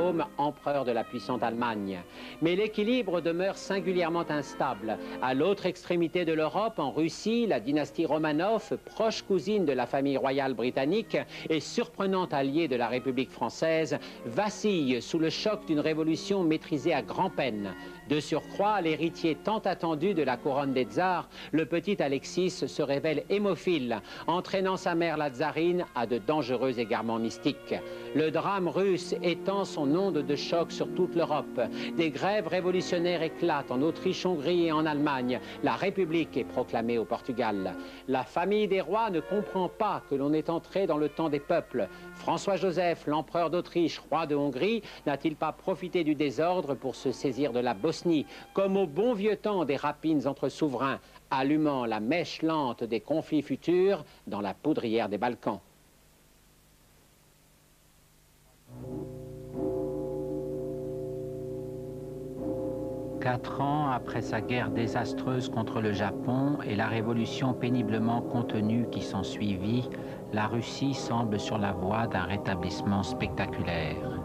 Jérôme, empereur de la puissante Allemagne. Mais l'équilibre demeure singulièrement instable. À l'autre extrémité de l'Europe, en Russie, la dynastie Romanov, proche cousine de la famille royale britannique et surprenante alliée de la République française, vacille sous le choc d'une révolution maîtrisée à grand-peine. De surcroît, l'héritier tant attendu de la couronne des tsars, le petit Alexis, se révèle hémophile, entraînant sa mère la tsarine à de dangereux égarements mystiques. Le drame russe étend son onde de choc sur toute l'Europe. Des grèves révolutionnaires éclatent en Autriche-Hongrie et en Allemagne. La République est proclamée au Portugal. La famille des rois ne comprend pas que l'on est entré dans le temps des peuples. François-Joseph, l'empereur d'Autriche, roi de Hongrie, n'a-t-il pas profité du désordre pour se saisir de la Bosnie, comme au bon vieux temps des rapines entre souverains, allumant la mèche lente des conflits futurs dans la poudrière des Balkans? Quatre ans après sa guerre désastreuse contre le Japon et la révolution péniblement contenue qui s'ensuivit, la Russie semble sur la voie d'un rétablissement spectaculaire.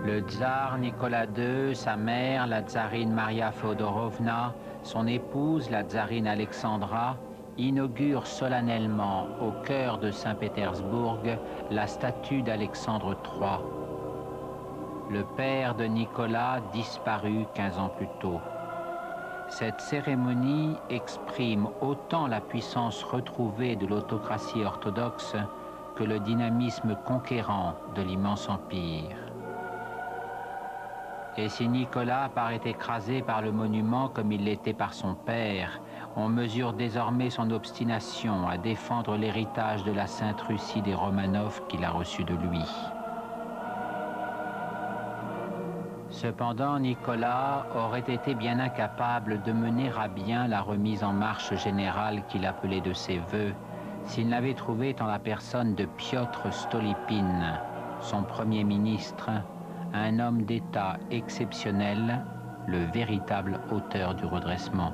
Le tsar Nicolas II, sa mère, la tsarine Maria Féodorovna, son épouse, la tsarine Alexandra, inaugure solennellement au cœur de Saint-Pétersbourg la statue d'Alexandre III, le père de Nicolas disparu 15 ans plus tôt. Cette cérémonie exprime autant la puissance retrouvée de l'autocratie orthodoxe que le dynamisme conquérant de l'immense empire. Et si Nicolas paraît écrasé par le monument comme il l'était par son père, on mesure désormais son obstination à défendre l'héritage de la Sainte Russie des Romanov qu'il a reçu de lui. Cependant, Nicolas aurait été bien incapable de mener à bien la remise en marche générale qu'il appelait de ses vœux, s'il n'avait trouvé en la personne de Piotr Stolypine, son premier ministre, un homme d'État exceptionnel, le véritable auteur du redressement.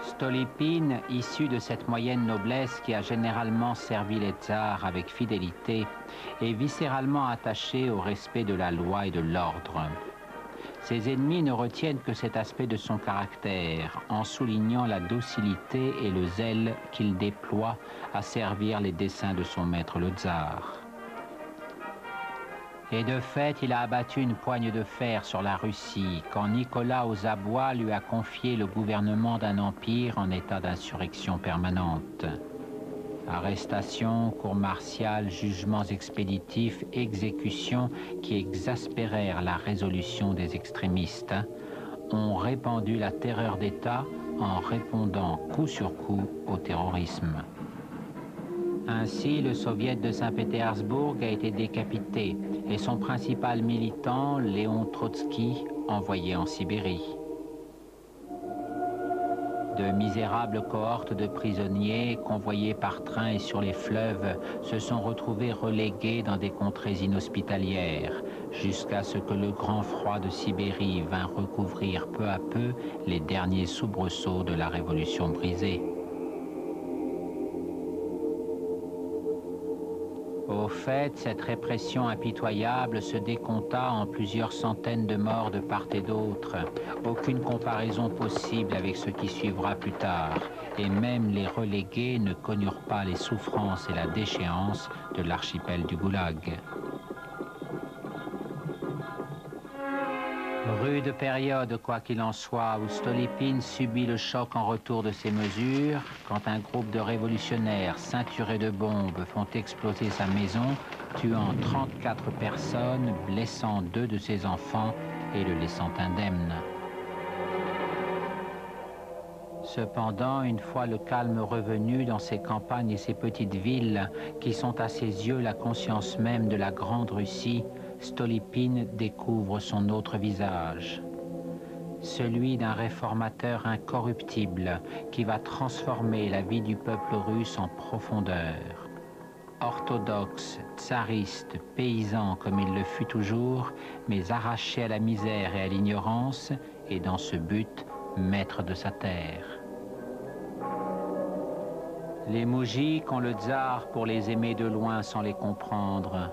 Stolypine, issu de cette moyenne noblesse qui a généralement servi les tsars avec fidélité, est viscéralement attaché au respect de la loi et de l'ordre. Ses ennemis ne retiennent que cet aspect de son caractère, en soulignant la docilité et le zèle qu'il déploie à servir les desseins de son maître le tsar. Et de fait, il a abattu une poigne de fer sur la Russie quand Nicolas aux abois lui a confié le gouvernement d'un empire en état d'insurrection permanente. Arrestations, cours martiales, jugements expéditifs, exécutions qui exaspérèrent la résolution des extrémistes ont répandu la terreur d'État en répondant coup sur coup au terrorisme. Ainsi, le soviet de Saint-Pétersbourg a été décapité et son principal militant, Léon Trotsky, envoyé en Sibérie. De misérables cohortes de prisonniers, convoyés par train et sur les fleuves, se sont retrouvés relégués dans des contrées inhospitalières, jusqu'à ce que le grand froid de Sibérie vint recouvrir peu à peu les derniers soubresauts de la révolution brisée. Au fait, cette répression impitoyable se décompta en plusieurs centaines de morts de part et d'autre. Aucune comparaison possible avec ce qui suivra plus tard. Et même les relégués ne connurent pas les souffrances et la déchéance de l'archipel du Goulag. Rude période, quoi qu'il en soit, où Stolypine subit le choc en retour de ses mesures, quand un groupe de révolutionnaires ceinturés de bombes font exploser sa maison, tuant 34 personnes, blessant 2 de ses enfants et le laissant indemne. Cependant, une fois le calme revenu dans ces campagnes et ces petites villes, qui sont à ses yeux la conscience même de la grande Russie, Stolypine découvre son autre visage, celui d'un réformateur incorruptible qui va transformer la vie du peuple russe en profondeur. Orthodoxe, tsariste, paysan comme il le fut toujours, mais arraché à la misère et à l'ignorance, et dans ce but, maître de sa terre. Les moujiks ont le tsar pour les aimer de loin sans les comprendre.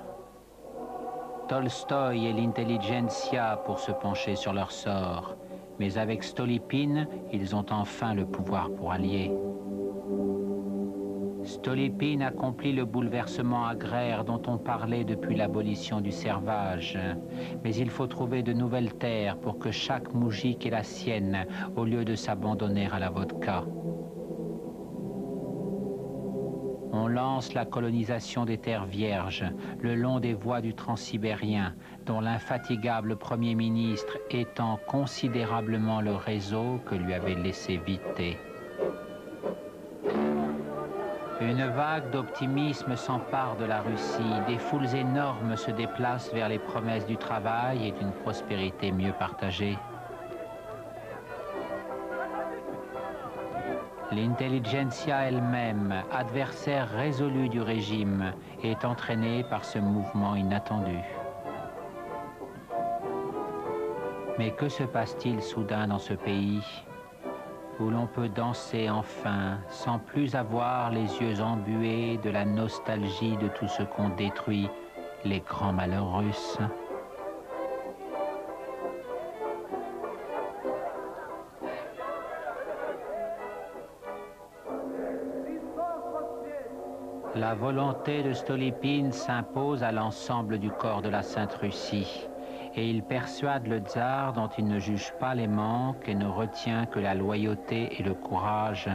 Tolstoï et l'intelligentsia pour se pencher sur leur sort. Mais avec Stolypine, ils ont enfin le pouvoir pour allier. Stolypine accomplit le bouleversement agraire dont on parlait depuis l'abolition du servage. Mais il faut trouver de nouvelles terres pour que chaque moujik ait la sienne, au lieu de s'abandonner à la vodka. On lance la colonisation des terres vierges, le long des voies du transsibérien, dont l'infatigable Premier ministre étend considérablement le réseau que lui avait laissé Vité. Une vague d'optimisme s'empare de la Russie, des foules énormes se déplacent vers les promesses du travail et d'une prospérité mieux partagée. L'intelligentsia elle-même, adversaire résolu du régime, est entraînée par ce mouvement inattendu. Mais que se passe-t-il soudain dans ce pays où l'on peut danser enfin sans plus avoir les yeux embués de la nostalgie de tout ce qu'ont détruit les grands malheurs russes? La volonté de Stolypine s'impose à l'ensemble du corps de la Sainte-Russie et il persuade le tsar dont il ne juge pas les manques et ne retient que la loyauté et le courage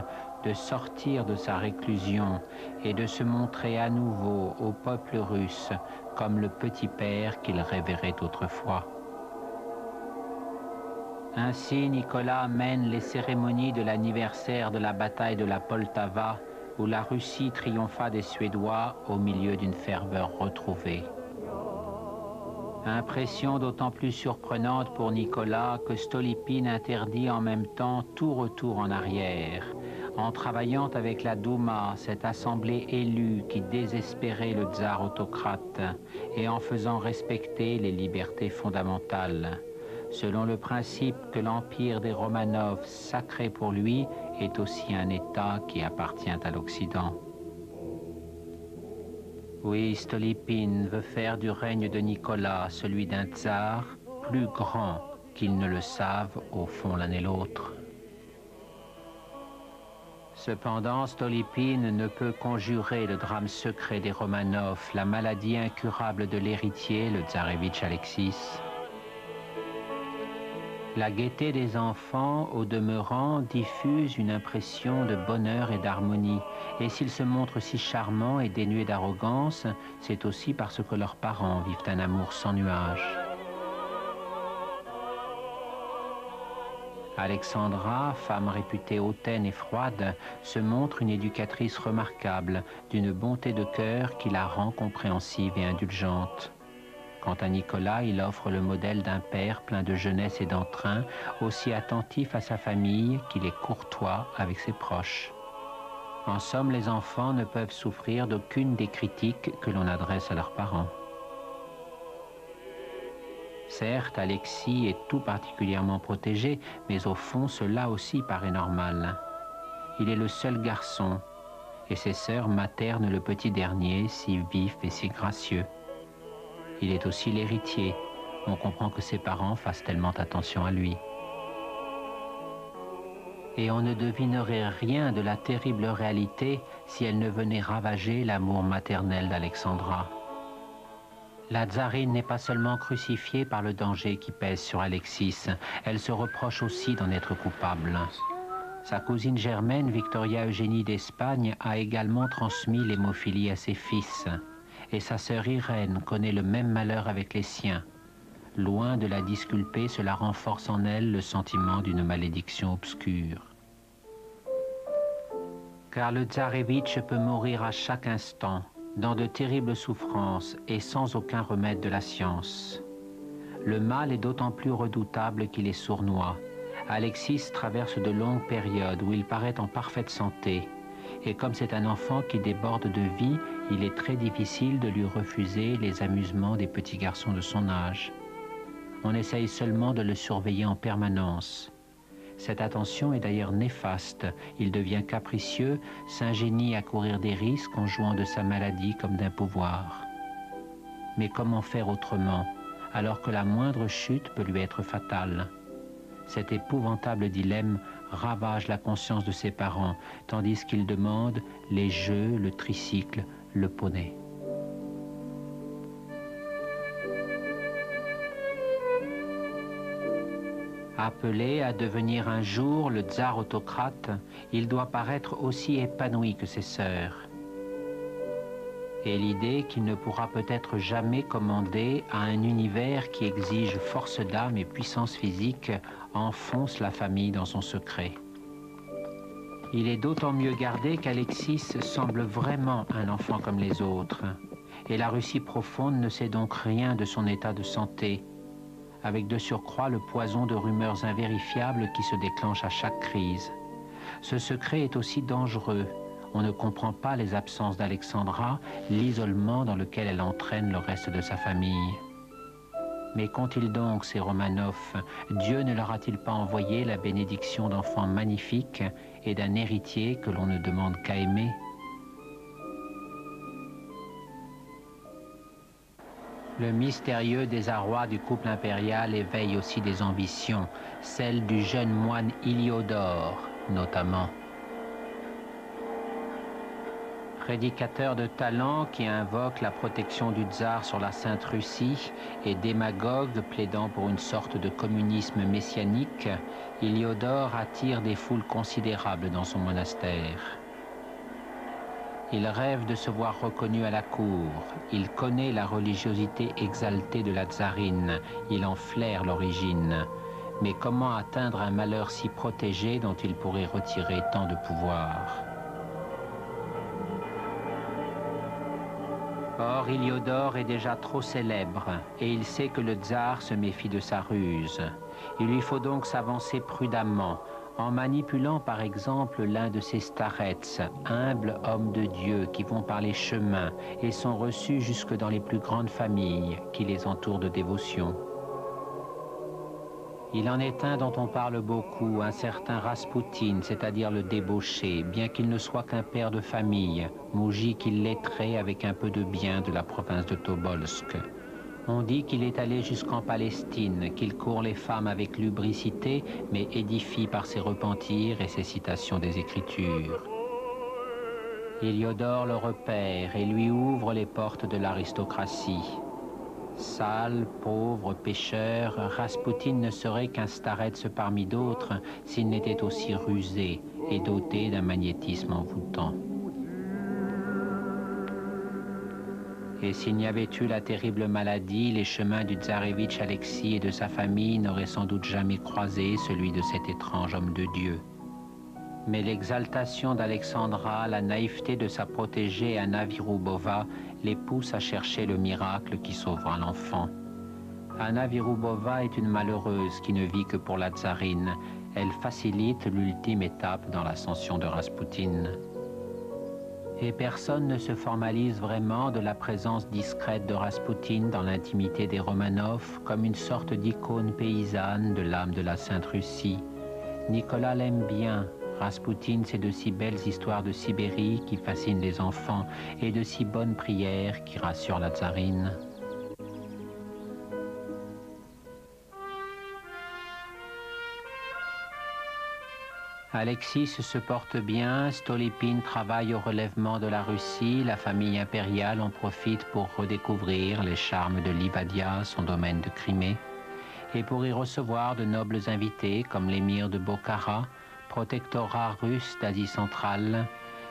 de sortir de sa réclusion et de se montrer à nouveau au peuple russe comme le petit père qu'il révérait autrefois. Ainsi, Nicolas mène les cérémonies de l'anniversaire de la bataille de la Poltava où la Russie triompha des Suédois au milieu d'une ferveur retrouvée. Impression d'autant plus surprenante pour Nicolas que Stolypine interdit en même temps tout retour en arrière, en travaillant avec la Douma, cette assemblée élue qui désespérait le tsar autocrate, et en faisant respecter les libertés fondamentales, selon le principe que l'empire des Romanov, sacré pour lui, est aussi un État qui appartient à l'Occident. Oui, Stolypine veut faire du règne de Nicolas celui d'un tsar plus grand qu'ils ne le savent au fond l'un et l'autre. Cependant, Stolypine ne peut conjurer le drame secret des Romanov, la maladie incurable de l'héritier, le tsarevitch Alexis. La gaieté des enfants, au demeurant, diffuse une impression de bonheur et d'harmonie. Et s'ils se montrent si charmants et dénués d'arrogance, c'est aussi parce que leurs parents vivent un amour sans nuage. Alexandra, femme réputée hautaine et froide, se montre une éducatrice remarquable, d'une bonté de cœur qui la rend compréhensive et indulgente. Quant à Nicolas, il offre le modèle d'un père plein de jeunesse et d'entrain, aussi attentif à sa famille qu'il est courtois avec ses proches. En somme, les enfants ne peuvent souffrir d'aucune des critiques que l'on adresse à leurs parents. Certes, Alexis est tout particulièrement protégé, mais au fond, cela aussi paraît normal. Il est le seul garçon, et ses sœurs maternent le petit dernier, si vif et si gracieux. Il est aussi l'héritier. On comprend que ses parents fassent tellement attention à lui. Et on ne devinerait rien de la terrible réalité si elle ne venait ravager l'amour maternel d'Alexandra. La tsarine n'est pas seulement crucifiée par le danger qui pèse sur Alexis, elle se reproche aussi d'en être coupable. Sa cousine germaine, Victoria Eugénie d'Espagne, a également transmis l'hémophilie à ses fils. Et sa sœur Irène connaît le même malheur avec les siens. Loin de la disculper, cela renforce en elle le sentiment d'une malédiction obscure. Car le tsarevitch peut mourir à chaque instant, dans de terribles souffrances et sans aucun remède de la science. Le mal est d'autant plus redoutable qu'il est sournois. Alexis traverse de longues périodes où il paraît en parfaite santé. Et comme c'est un enfant qui déborde de vie, il est très difficile de lui refuser les amusements des petits garçons de son âge. On essaye seulement de le surveiller en permanence. Cette attention est d'ailleurs néfaste. Il devient capricieux, s'ingénie à courir des risques en jouant de sa maladie comme d'un pouvoir. Mais comment faire autrement, alors que la moindre chute peut lui être fatale? Cet épouvantable dilemme ravage la conscience de ses parents, tandis qu'ils demandent les jeux, le tricycle, le poney. Appelé à devenir un jour le tsar autocrate, il doit paraître aussi épanoui que ses sœurs. Et l'idée qu'il ne pourra peut-être jamais commander à un univers qui exige force d'âme et puissance physique enfonce la famille dans son secret. Il est d'autant mieux gardé qu'Alexis semble vraiment un enfant comme les autres. Et la Russie profonde ne sait donc rien de son état de santé, avec de surcroît le poison de rumeurs invérifiables qui se déclenchent à chaque crise. Ce secret est aussi dangereux. On ne comprend pas les absences d'Alexandra, l'isolement dans lequel elle entraîne le reste de sa famille. Mais qu'ont-ils donc, ces Romanov? Dieu ne leur a-t-il pas envoyé la bénédiction d'enfants magnifiques et d'un héritier que l'on ne demande qu'à aimer? Le mystérieux désarroi du couple impérial éveille aussi des ambitions, celles du jeune moine Héliodore, notamment. Prédicateur de talent qui invoque la protection du tsar sur la Sainte Russie et démagogue plaidant pour une sorte de communisme messianique, Héliodore attire des foules considérables dans son monastère. Il rêve de se voir reconnu à la cour. Il connaît la religiosité exaltée de la tsarine. Il en flaire l'origine. Mais comment atteindre un malheur si protégé dont il pourrait retirer tant de pouvoir? Or, Héliodore est déjà trop célèbre et il sait que le tsar se méfie de sa ruse. Il lui faut donc s'avancer prudemment, en manipulant par exemple l'un de ces starets, humbles hommes de Dieu qui vont par les chemins et sont reçus jusque dans les plus grandes familles qui les entourent de dévotion. Il en est un dont on parle beaucoup, un certain Raspoutine, c'est-à-dire le débauché, bien qu'il ne soit qu'un père de famille, moujik illettré avec un peu de bien de la province de Tobolsk. On dit qu'il est allé jusqu'en Palestine, qu'il court les femmes avec lubricité, mais édifie par ses repentirs et ses citations des Écritures. Héliodore le repère et lui ouvre les portes de l'aristocratie. Sale, pauvre, pécheur, Raspoutine ne serait qu'un starets parmi d'autres s'il n'était aussi rusé et doté d'un magnétisme envoûtant. Et s'il n'y avait eu la terrible maladie, les chemins du tsarévitch Alexis et de sa famille n'auraient sans doute jamais croisé celui de cet étrange homme de Dieu. Mais l'exaltation d'Alexandra, la naïveté de sa protégée Anna Virubova les poussent à chercher le miracle qui sauvera l'enfant. Anna Virubova est une malheureuse qui ne vit que pour la tsarine. Elle facilite l'ultime étape dans l'ascension de Raspoutine. Et personne ne se formalise vraiment de la présence discrète de Raspoutine dans l'intimité des Romanov comme une sorte d'icône paysanne de l'âme de la Sainte Russie. Nicolas l'aime bien. Raspoutine, c'est de si belles histoires de Sibérie qui fascinent les enfants et de si bonnes prières qui rassurent la tsarine. Alexis se porte bien, Stolypine travaille au relèvement de la Russie, la famille impériale en profite pour redécouvrir les charmes de Livadia, son domaine de Crimée, et pour y recevoir de nobles invités comme l'émir de Bokhara, protectorat russe d'Asie centrale,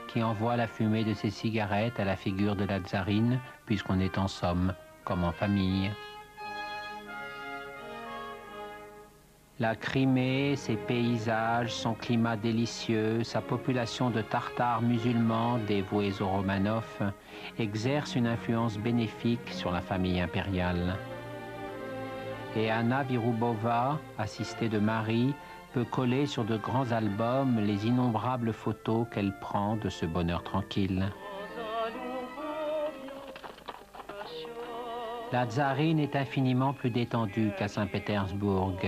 qui envoie la fumée de ses cigarettes à la figure de la tsarine, puisqu'on est en somme comme en famille. La Crimée, ses paysages, son climat délicieux, sa population de Tartares musulmans dévoués aux Romanov, exercent une influence bénéfique sur la famille impériale. Et Anna Virubova, assistée de Marie, peut coller sur de grands albums les innombrables photos qu'elle prend de ce bonheur tranquille. La tsarine est infiniment plus détendue qu'à Saint-Pétersbourg.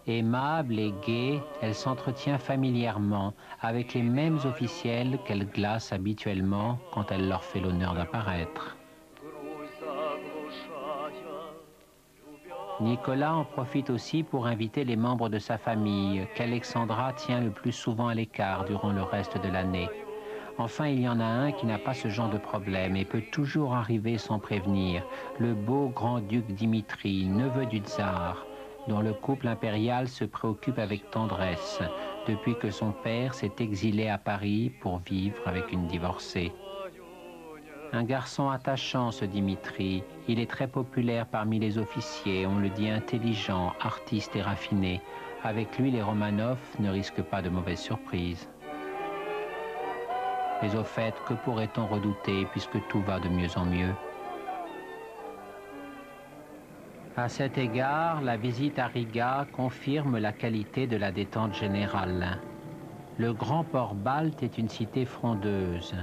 Aimable et gaie, elle s'entretient familièrement avec les mêmes officiels qu'elle glace habituellement quand elle leur fait l'honneur d'apparaître. Nicolas en profite aussi pour inviter les membres de sa famille, qu'Alexandra tient le plus souvent à l'écart durant le reste de l'année. Enfin, il y en a un qui n'a pas ce genre de problème et peut toujours arriver sans prévenir, le beau grand-duc Dimitri, neveu du tsar, dont le couple impérial se préoccupe avec tendresse depuis que son père s'est exilé à Paris pour vivre avec une divorcée. Un garçon attachant, ce Dimitri. Il est très populaire parmi les officiers, on le dit intelligent, artiste et raffiné. Avec lui, les Romanov ne risquent pas de mauvaises surprises. Mais au fait, que pourrait-on redouter puisque tout va de mieux en mieux? À cet égard, la visite à Riga confirme la qualité de la détente générale. Le grand port balte est une cité frondeuse.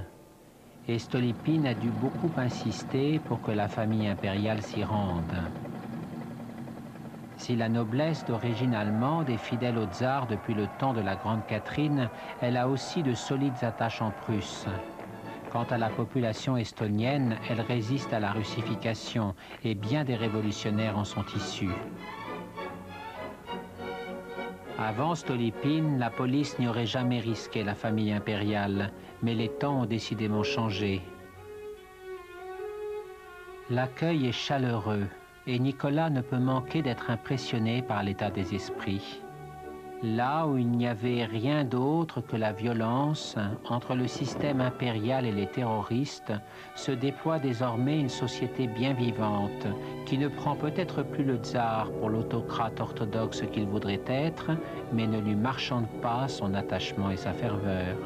Et Stolypine a dû beaucoup insister pour que la famille impériale s'y rende. Si la noblesse d'origine allemande est fidèle au tsar depuis le temps de la Grande Catherine, elle a aussi de solides attaches en Prusse. Quant à la population estonienne, elle résiste à la russification et bien des révolutionnaires en sont issus. Avant Stolypine, la police n'y aurait jamais risqué la famille impériale, mais les temps ont décidément changé. L'accueil est chaleureux et Nicolas ne peut manquer d'être impressionné par l'état des esprits. Là où il n'y avait rien d'autre que la violence, entre le système impérial et les terroristes, se déploie désormais une société bien vivante, qui ne prend peut-être plus le tsar pour l'autocrate orthodoxe qu'il voudrait être, mais ne lui marchande pas son attachement et sa ferveur.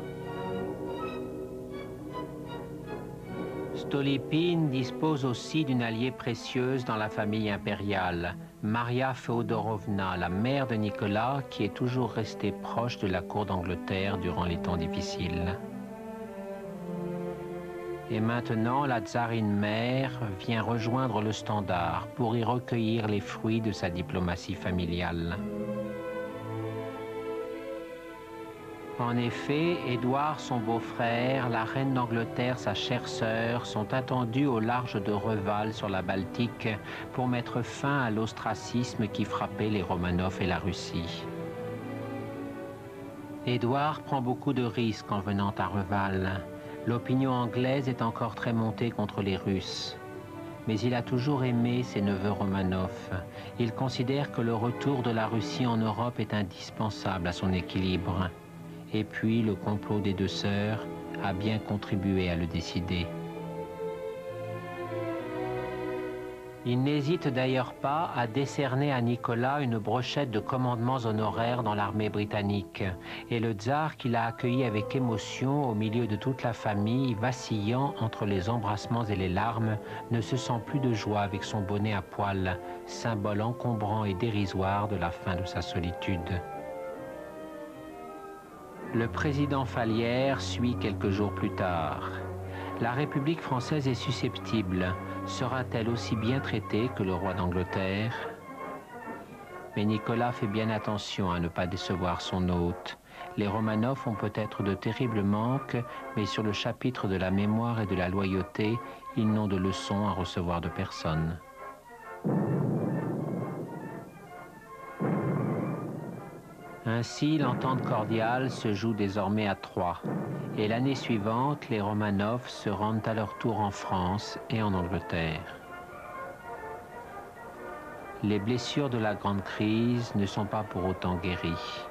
Stolypine dispose aussi d'une alliée précieuse dans la famille impériale, Maria Féodorovna, la mère de Nicolas, qui est toujours restée proche de la cour d'Angleterre durant les temps difficiles. Et maintenant, la tsarine mère vient rejoindre le Standard pour y recueillir les fruits de sa diplomatie familiale. En effet, Édouard, son beau-frère, la reine d'Angleterre, sa chère sœur, sont attendus au large de Reval sur la Baltique pour mettre fin à l'ostracisme qui frappait les Romanov et la Russie. Édouard prend beaucoup de risques en venant à Reval. L'opinion anglaise est encore très montée contre les Russes. Mais il a toujours aimé ses neveux Romanov. Il considère que le retour de la Russie en Europe est indispensable à son équilibre. Et puis, le complot des deux sœurs a bien contribué à le décider. Il n'hésite d'ailleurs pas à décerner à Nicolas une brochette de commandements honoraires dans l'armée britannique. Et le tsar, qui l'a accueilli avec émotion au milieu de toute la famille, vacillant entre les embrassements et les larmes, ne se sent plus de joie avec son bonnet à poil, symbole encombrant et dérisoire de la fin de sa solitude. Le président Fallières suit quelques jours plus tard. La République française est susceptible. Sera-t-elle aussi bien traitée que le roi d'Angleterre? Mais Nicolas fait bien attention à ne pas décevoir son hôte. Les Romanov ont peut-être de terribles manques, mais sur le chapitre de la mémoire et de la loyauté, ils n'ont de leçons à recevoir de personne. Ainsi, l'entente cordiale se joue désormais à Troyes. Et l'année suivante, les Romanov se rendent à leur tour en France et en Angleterre. Les blessures de la grande crise ne sont pas pour autant guéries.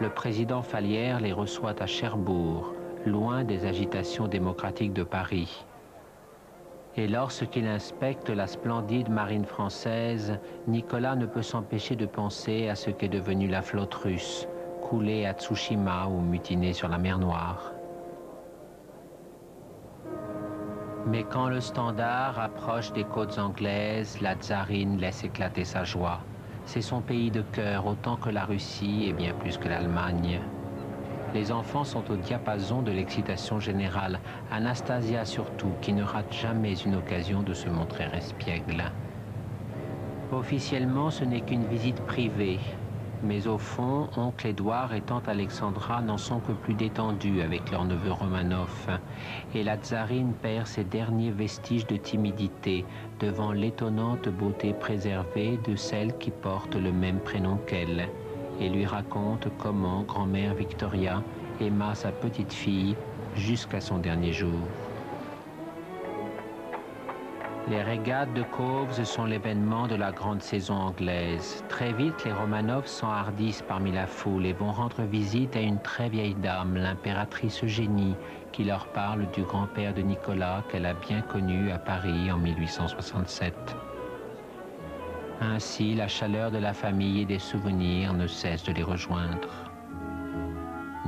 Le président Fallières les reçoit à Cherbourg, loin des agitations démocratiques de Paris. Et lorsqu'il inspecte la splendide marine française, Nicolas ne peut s'empêcher de penser à ce qu'est devenue la flotte russe, coulée à Tsushima ou mutinée sur la mer Noire. Mais quand le Standard approche des côtes anglaises, la tsarine laisse éclater sa joie. C'est son pays de cœur autant que la Russie et bien plus que l'Allemagne. Les enfants sont au diapason de l'excitation générale, Anastasia surtout, qui ne rate jamais une occasion de se montrer espiègle. Officiellement, ce n'est qu'une visite privée, Mais au fond, oncle Édouard et tante Alexandra n'en sont que plus détendus avec leur neveu Romanov, et la tsarine perd ses derniers vestiges de timidité devant l'étonnante beauté préservée de celle qui porte le même prénom qu'elle, et lui raconte comment grand-mère Victoria aima sa petite fille jusqu'à son dernier jour. Les régates de Cowes sont l'événement de la grande saison anglaise. Très vite, les Romanov s'enhardissent parmi la foule et vont rendre visite à une très vieille dame, l'impératrice Eugénie, qui leur parle du grand-père de Nicolas qu'elle a bien connu à Paris en 1867. Ainsi, la chaleur de la famille et des souvenirs ne cesse de les rejoindre.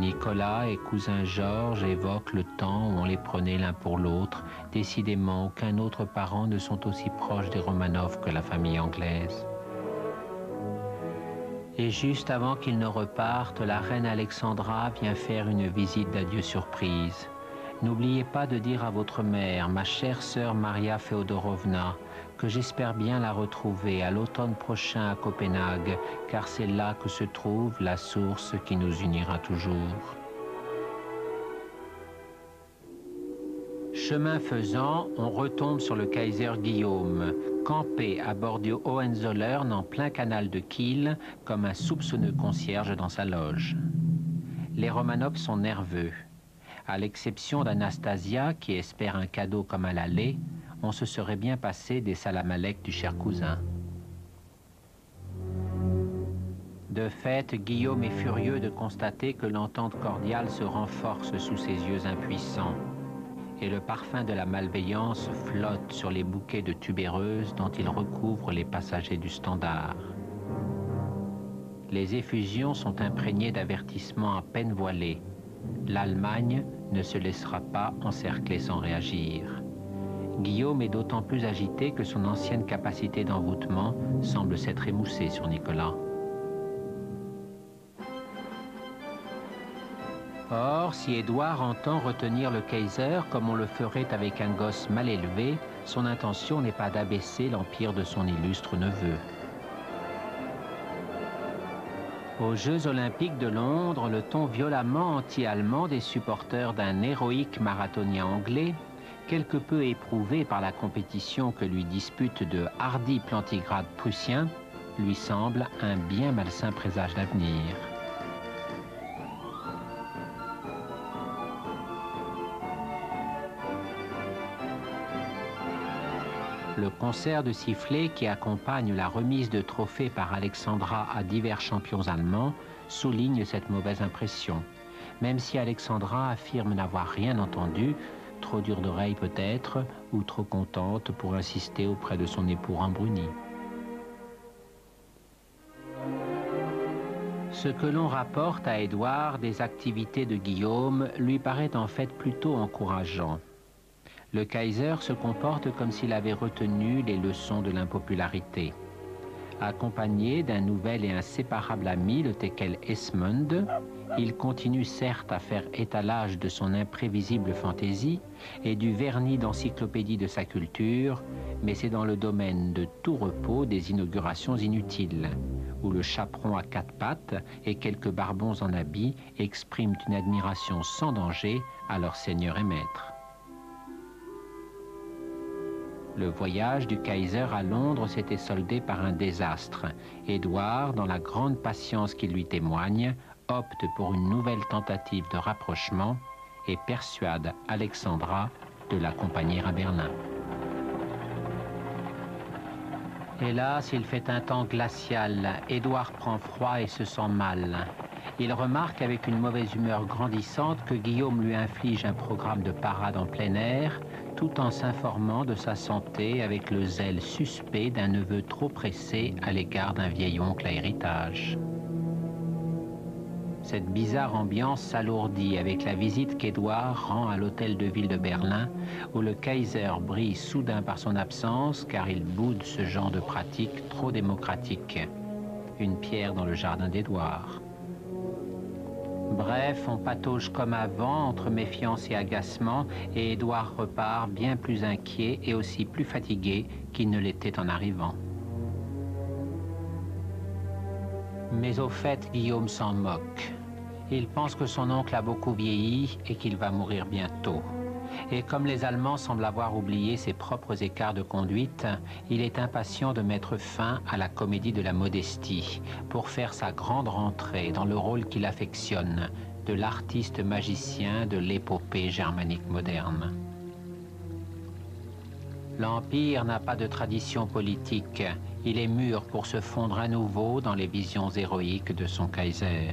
Nicolas et cousin Georges évoquent le temps où on les prenait l'un pour l'autre. Décidément, aucun autre parent ne sont aussi proches des Romanov que la famille anglaise. Et juste avant qu'ils ne repartent, la reine Alexandra vient faire une visite d'adieu surprise. N'oubliez pas de dire à votre mère, ma chère sœur Maria Féodorovna, que j'espère bien la retrouver à l'automne prochain à Copenhague, car c'est là que se trouve la source qui nous unira toujours. Chemin faisant, on retombe sur le Kaiser Guillaume, campé à bord du Hohenzollern en plein canal de Kiel, comme un soupçonneux concierge dans sa loge. Les Romanov sont nerveux. À l'exception d'Anastasia, qui espère un cadeau comme à l'aller, on se serait bien passé des salam-alek du cher cousin. De fait, Guillaume est furieux de constater que l'entente cordiale se renforce sous ses yeux impuissants, et le parfum de la malveillance flotte sur les bouquets de tubéreuses dont il recouvre les passagers du Standard. Les effusions sont imprégnées d'avertissements à peine voilés. L'Allemagne ne se laissera pas encercler sans réagir. Guillaume est d'autant plus agité que son ancienne capacité d'envoûtement semble s'être émoussée sur Nicolas. Or, si Édouard entend retenir le Kaiser comme on le ferait avec un gosse mal élevé, son intention n'est pas d'abaisser l'empire de son illustre neveu. Aux Jeux olympiques de Londres, le ton violemment anti-allemand des supporters d'un héroïque marathonien anglais, quelque peu éprouvé par la compétition que lui disputent de hardis plantigrades prussiens, lui semble un bien malsain présage d'avenir. Le concert de sifflets qui accompagne la remise de trophées par Alexandra à divers champions allemands souligne cette mauvaise impression, même si Alexandra affirme n'avoir rien entendu, trop dure d'oreille peut-être, ou trop contente pour insister auprès de son époux rembruni. Ce que l'on rapporte à Édouard des activités de Guillaume lui paraît en fait plutôt encourageant. Le Kaiser se comporte comme s'il avait retenu les leçons de l'impopularité. Accompagné d'un nouvel et inséparable ami, le teckel Esmond, il continue certes à faire étalage de son imprévisible fantaisie et du vernis d'encyclopédie de sa culture, mais c'est dans le domaine de tout repos des inaugurations inutiles, où le chaperon à quatre pattes et quelques barbons en habit expriment une admiration sans danger à leur seigneur et maître. Le voyage du Kaiser à Londres s'était soldé par un désastre. Édouard, dans la grande patience qu'il lui témoigne, opte pour une nouvelle tentative de rapprochement et persuade Alexandra de l'accompagner à Berlin. Hélas, il fait un temps glacial. Édouard prend froid et se sent mal. Il remarque avec une mauvaise humeur grandissante que Guillaume lui inflige un programme de parade en plein air, tout en s'informant de sa santé avec le zèle suspect d'un neveu trop pressé à l'égard d'un vieil oncle à héritage. Cette bizarre ambiance s'alourdit avec la visite qu'Édouard rend à l'hôtel de ville de Berlin, où le Kaiser brille soudain par son absence, car il boude ce genre de pratique trop démocratique. Une pierre dans le jardin d'Édouard. Bref, on patauge comme avant, entre méfiance et agacement, et Édouard repart bien plus inquiet et aussi plus fatigué qu'il ne l'était en arrivant. Mais au fait, Guillaume s'en moque. Il pense que son oncle a beaucoup vieilli et qu'il va mourir bientôt. Et comme les Allemands semblent avoir oublié ses propres écarts de conduite, il est impatient de mettre fin à la comédie de la modestie pour faire sa grande rentrée dans le rôle qu'il affectionne, de l'artiste magicien de l'épopée germanique moderne. L'Empire n'a pas de tradition politique. Il est mûr pour se fondre à nouveau dans les visions héroïques de son Kaiser.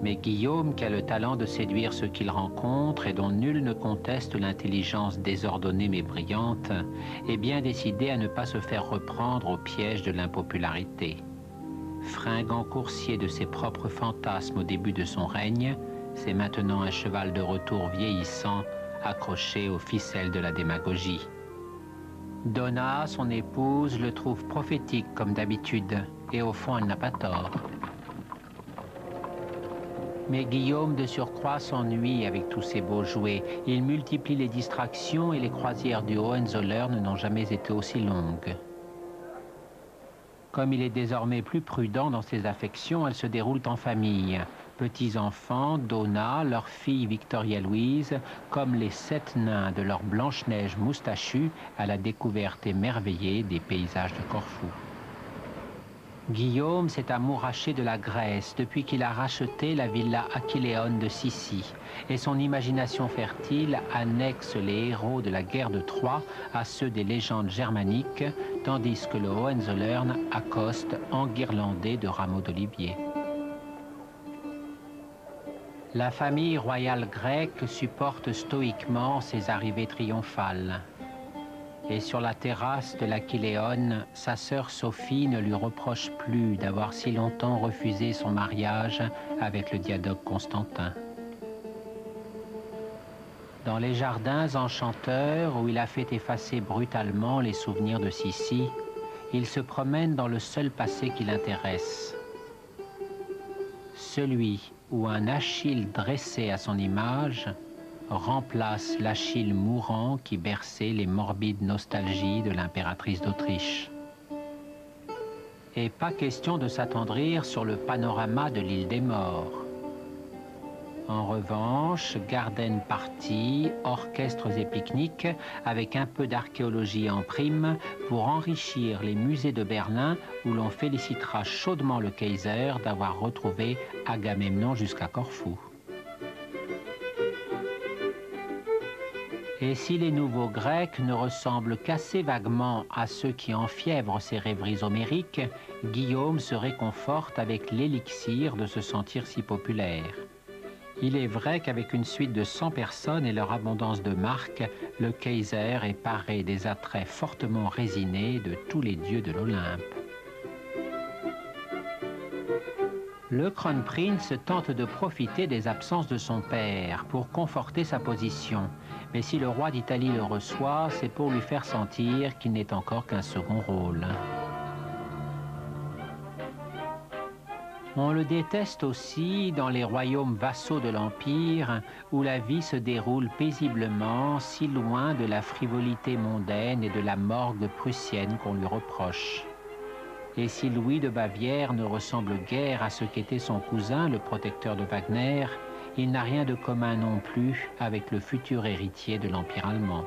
Mais Guillaume, qui a le talent de séduire ceux qu'il rencontre et dont nul ne conteste l'intelligence désordonnée mais brillante, est bien décidé à ne pas se faire reprendre au piège de l'impopularité. Fringant coursier de ses propres fantasmes au début de son règne, c'est maintenant un cheval de retour vieillissant, accroché aux ficelles de la démagogie. Donna, son épouse, le trouve prophétique comme d'habitude, et au fond elle n'a pas tort. Mais Guillaume de surcroît s'ennuie avec tous ces beaux jouets. Il multiplie les distractions et les croisières du Hohenzollern n'ont jamais été aussi longues. Comme il est désormais plus prudent dans ses affections, elles se déroulent en famille. Petits-enfants, Donna, leur fille Victoria-Louise, comme les 7 nains de leur Blanche-Neige moustachue à la découverte émerveillée des paysages de Corfou. Guillaume s'est amouraché de la Grèce depuis qu'il a racheté la villa Achilleone de Sissi, et son imagination fertile annexe les héros de la guerre de Troie à ceux des légendes germaniques, tandis que le Hohenzollern accoste enguirlandé de rameaux d'olivier. La famille royale grecque supporte stoïquement ses arrivées triomphales. Et sur la terrasse de l'Achilleone, sa sœur Sophie ne lui reproche plus d'avoir si longtemps refusé son mariage avec le diadoque Constantin. Dans les jardins enchanteurs où il a fait effacer brutalement les souvenirs de Sissi, il se promène dans le seul passé qui l'intéresse. Celui où un Achille dressé à son image remplace l'Achille mourant qui berçait les morbides nostalgies de l'impératrice d'Autriche. Et pas question de s'attendrir sur le panorama de l'île des Morts. En revanche, garden parties, orchestres et pique-niques, avec un peu d'archéologie en prime, pour enrichir les musées de Berlin où l'on félicitera chaudement le Kaiser d'avoir retrouvé Agamemnon jusqu'à Corfou. Et si les nouveaux Grecs ne ressemblent qu'assez vaguement à ceux qui enfièvrent ces rêveries homériques, Guillaume se réconforte avec l'élixir de se sentir si populaire. Il est vrai qu'avec une suite de 100 personnes et leur abondance de marques, le Kaiser est paré des attraits fortement résinés de tous les dieux de l'Olympe. Le Kronprinz tente de profiter des absences de son père pour conforter sa position. Mais si le roi d'Italie le reçoit, c'est pour lui faire sentir qu'il n'est encore qu'un second rôle. On le déteste aussi dans les royaumes vassaux de l'Empire, où la vie se déroule paisiblement, si loin de la frivolité mondaine et de la morgue prussienne qu'on lui reproche. Et si Louis de Bavière ne ressemble guère à ce qu'était son cousin, le protecteur de Wagner, il n'a rien de commun non plus avec le futur héritier de l'Empire allemand.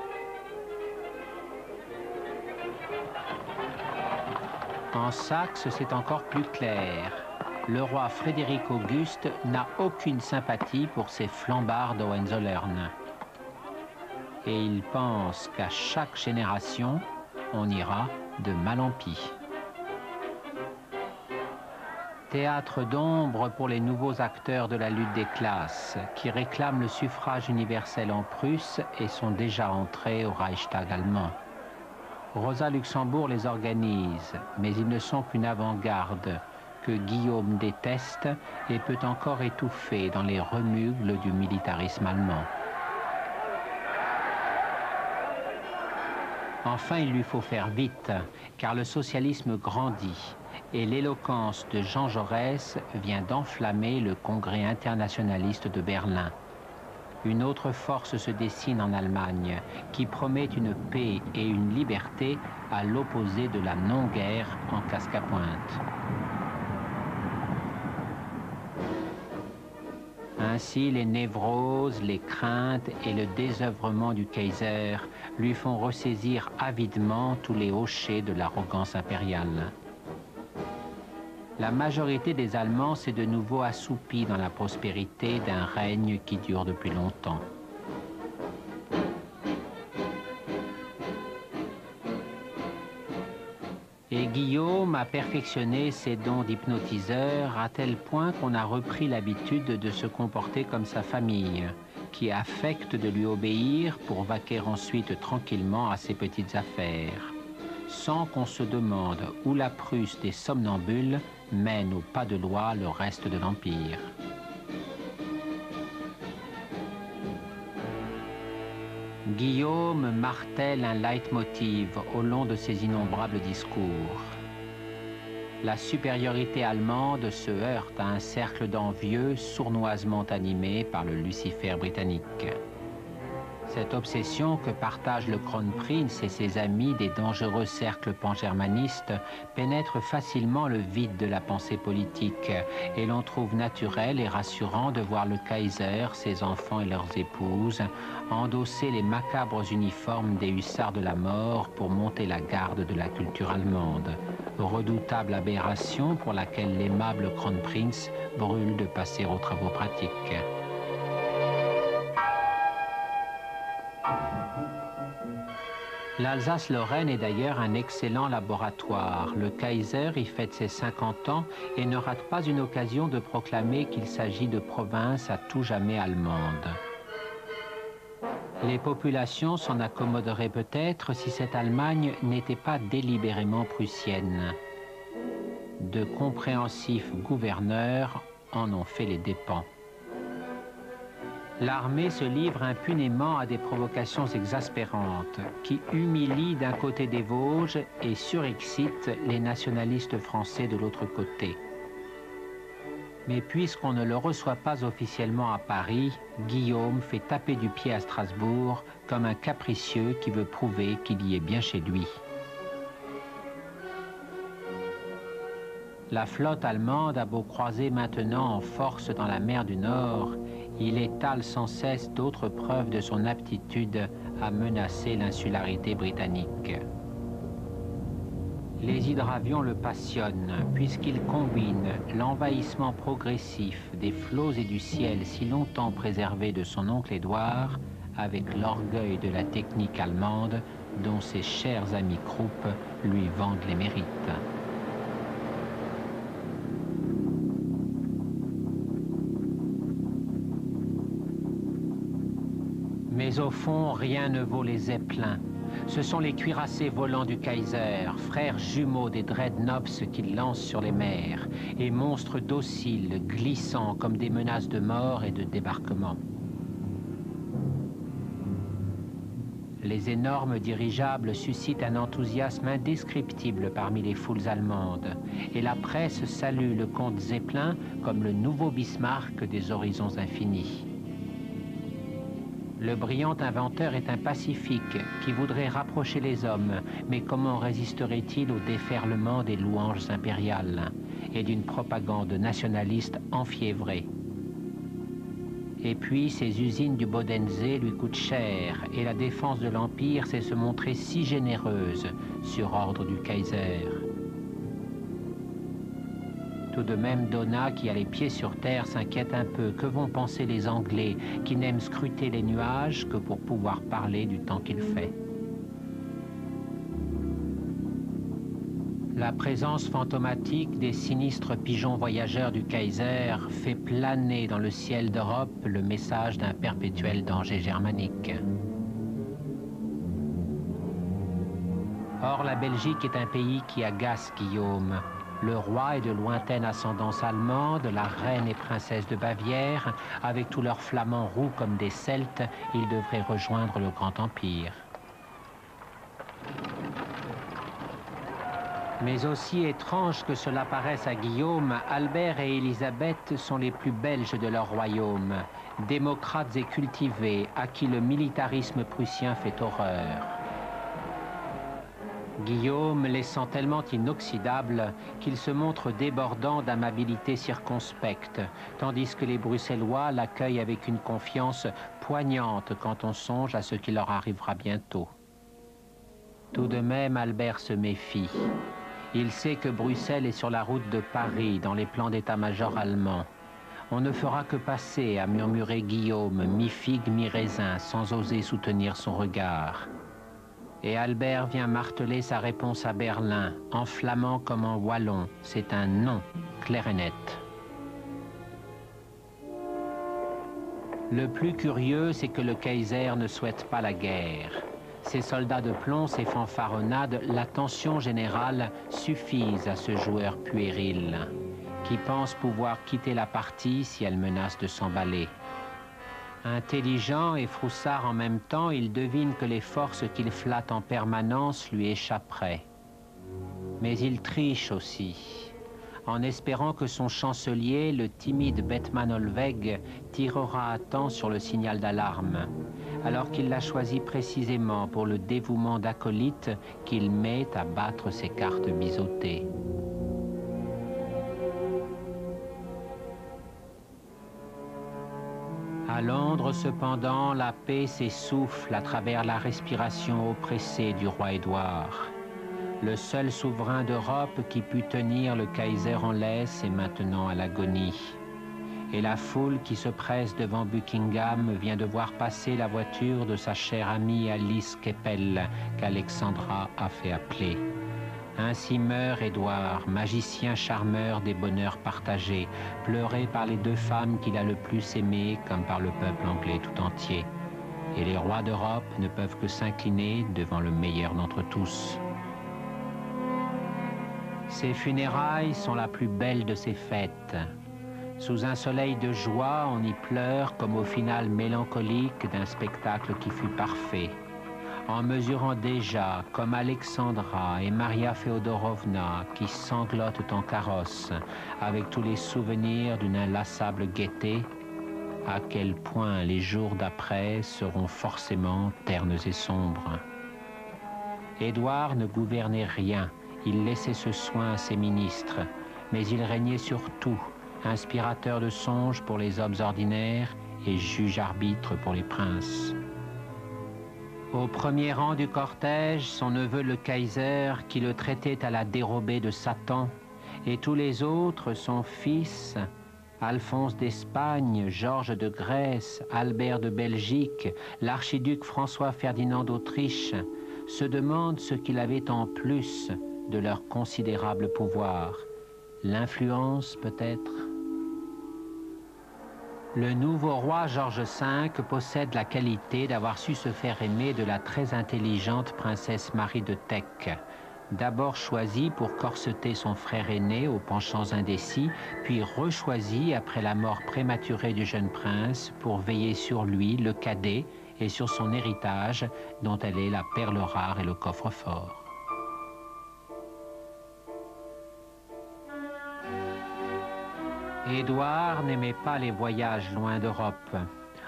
En Saxe, c'est encore plus clair. Le roi Frédéric Auguste n'a aucune sympathie pour ces flambards d'Hohenzollern. Et il pense qu'à chaque génération, on ira de mal en pis. Théâtre d'ombre pour les nouveaux acteurs de la lutte des classes, qui réclament le suffrage universel en Prusse et sont déjà entrés au Reichstag allemand. Rosa Luxembourg les organise, mais ils ne sont qu'une avant-garde que Guillaume déteste et peut encore étouffer dans les remugles du militarisme allemand. Enfin, il lui faut faire vite, car le socialisme grandit et l'éloquence de Jean Jaurès vient d'enflammer le Congrès internationaliste de Berlin. une autre force se dessine en Allemagne, qui promet une paix et une liberté à l'opposé de la non-guerre en casque à pointe. Ainsi, les névroses, les craintes et le désœuvrement du Kaiser lui font ressaisir avidement tous les hochets de l'arrogance impériale. La majorité des Allemands s'est de nouveau assoupie dans la prospérité d'un règne qui dure depuis longtemps. Et Guillaume a perfectionné ses dons d'hypnotiseur à tel point qu'on a repris l'habitude de se comporter comme sa famille, qui affecte de lui obéir pour vaquer ensuite tranquillement à ses petites affaires, sans qu'on se demande où la Prusse des somnambules mène au pas de loi le reste de l'Empire. Guillaume martèle un leitmotiv au long de ses innombrables discours. La supériorité allemande se heurte à un cercle d'envieux sournoisement animé par le Lucifer britannique. Cette obsession que partagent le Kronprinz et ses amis des dangereux cercles pangermanistes pénètre facilement le vide de la pensée politique et l'on trouve naturel et rassurant de voir le Kaiser, ses enfants et leurs épouses endosser les macabres uniformes des hussards de la mort pour monter la garde de la culture allemande, redoutable aberration pour laquelle l'aimable Kronprinz brûle de passer aux travaux pratiques. L'Alsace-Lorraine est d'ailleurs un excellent laboratoire. Le Kaiser y fête ses 50 ans et ne rate pas une occasion de proclamer qu'il s'agit de province à tout jamais allemande. Les populations s'en accommoderaient peut-être si cette Allemagne n'était pas délibérément prussienne. De compréhensifs gouverneurs en ont fait les dépens. L'armée se livre impunément à des provocations exaspérantes qui humilient d'un côté des Vosges et surexcitent les nationalistes français de l'autre côté. Mais puisqu'on ne le reçoit pas officiellement à Paris, Guillaume fait taper du pied à Strasbourg comme un capricieux qui veut prouver qu'il y est bien chez lui. La flotte allemande a beau croiser maintenant en force dans la mer du Nord, il étale sans cesse d'autres preuves de son aptitude à menacer l'insularité britannique. Les hydravions le passionnent, puisqu'il combine l'envahissement progressif des flots et du ciel si longtemps préservés de son oncle Édouard avec l'orgueil de la technique allemande dont ses chers amis Krupp lui vendent les mérites. Mais au fond, rien ne vaut les zeppelins. Ce sont les cuirassés volants du Kaiser, frères jumeaux des dreadnoughts qu'il lance sur les mers, et monstres dociles, glissants comme des menaces de mort et de débarquement. Les énormes dirigeables suscitent un enthousiasme indescriptible parmi les foules allemandes, et la presse salue le comte Zeppelin comme le nouveau Bismarck des horizons infinis. Le brillant inventeur est un pacifique qui voudrait rapprocher les hommes, mais comment résisterait-il au déferlement des louanges impériales et d'une propagande nationaliste enfiévrée? Et puis, ces usines du Bodensee lui coûtent cher, et la défense de l'Empire sait se montrer si généreuse sur ordre du Kaiser. Tout de même, Donat, qui a les pieds sur terre, s'inquiète un peu. Que vont penser les Anglais, qui n'aiment scruter les nuages que pour pouvoir parler du temps qu'il fait? La présence fantomatique des sinistres pigeons voyageurs du Kaiser fait planer dans le ciel d'Europe le message d'un perpétuel danger germanique. Or, la Belgique est un pays qui agace Guillaume. Le roi est de lointaine ascendance allemande, la reine est princesse de Bavière. Avec tous leurs flamands roux comme des Celtes, ils devraient rejoindre le Grand Empire. Mais aussi étrange que cela paraisse à Guillaume, Albert et Élisabeth sont les plus belges de leur royaume, démocrates et cultivés, à qui le militarisme prussien fait horreur. Guillaume les sent tellement inoxydables qu'il se montre débordant d'amabilité circonspecte, tandis que les Bruxellois l'accueillent avec une confiance poignante quand on songe à ce qui leur arrivera bientôt. Tout de même, Albert se méfie. Il sait que Bruxelles est sur la route de Paris, dans les plans d'état-major allemands. On ne fera que passer, a murmuré Guillaume, mi-figue, mi-raisin, sans oser soutenir son regard. Et Albert vient marteler sa réponse à Berlin, en flamand comme en wallon. C'est un non, clair et net. Le plus curieux, c'est que le Kaiser ne souhaite pas la guerre. Ces soldats de plomb, ces fanfaronnades, la tension générale suffisent à ce joueur puéril, qui pense pouvoir quitter la partie si elle menace de s'emballer. Intelligent et froussard en même temps, il devine que les forces qu'il flatte en permanence lui échapperaient. Mais il triche aussi, en espérant que son chancelier, le timide Bethmann Hollweg, tirera à temps sur le signal d'alarme, alors qu'il l'a choisi précisément pour le dévouement d'acolyte qu'il met à battre ses cartes biseautées. À Londres, cependant, la paix s'essouffle à travers la respiration oppressée du roi Édouard. Le seul souverain d'Europe qui put tenir le Kaiser en laisse est maintenant à l'agonie. Et la foule qui se presse devant Buckingham vient de voir passer la voiture de sa chère amie Alice Keppel, qu'Alexandra a fait appeler. Ainsi meurt Édouard, magicien charmeur des bonheurs partagés, pleuré par les deux femmes qu'il a le plus aimées comme par le peuple anglais tout entier. Et les rois d'Europe ne peuvent que s'incliner devant le meilleur d'entre tous. Ces funérailles sont la plus belle de ces fêtes. Sous un soleil de joie, on y pleure comme au final mélancolique d'un spectacle qui fut parfait. En mesurant déjà, comme Alexandra et Maria Féodorovna, qui sanglotent en carrosse, avec tous les souvenirs d'une inlassable gaieté, à quel point les jours d'après seront forcément ternes et sombres. Édouard ne gouvernait rien, il laissait ce soin à ses ministres, mais il régnait sur tout, inspirateur de songes pour les hommes ordinaires et juge-arbitre pour les princes. Au premier rang du cortège, son neveu le Kaiser, qui le traitait à la dérobée de Satan, et tous les autres, son fils, Alphonse d'Espagne, Georges de Grèce, Albert de Belgique, l'archiduc François-Ferdinand d'Autriche, se demandent ce qu'il avait en plus de leur considérable pouvoir. L'influence, peut-être ? Le nouveau roi Georges V possède la qualité d'avoir su se faire aimer de la très intelligente princesse Marie de Teck. D'abord choisie pour corseter son frère aîné aux penchants indécis, puis rechoisie après la mort prématurée du jeune prince pour veiller sur lui, le cadet, et sur son héritage, dont elle est la perle rare et le coffre-fort. Édouard n'aimait pas les voyages loin d'Europe.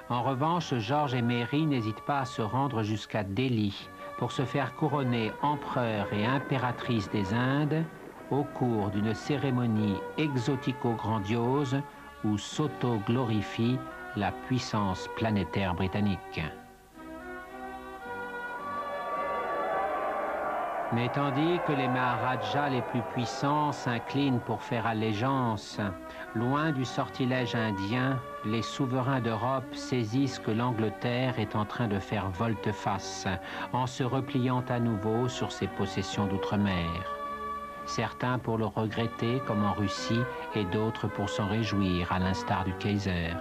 En revanche, Georges et Mary n'hésitent pas à se rendre jusqu'à Delhi pour se faire couronner empereur et impératrice des Indes au cours d'une cérémonie exotico-grandiose où s'auto-glorifie la puissance planétaire britannique. Mais tandis que les Maharajas les plus puissants s'inclinent pour faire allégeance, loin du sortilège indien, les souverains d'Europe saisissent que l'Angleterre est en train de faire volte-face, en se repliant à nouveau sur ses possessions d'outre-mer. Certains pour le regretter, comme en Russie, et d'autres pour s'en réjouir, à l'instar du Kaiser.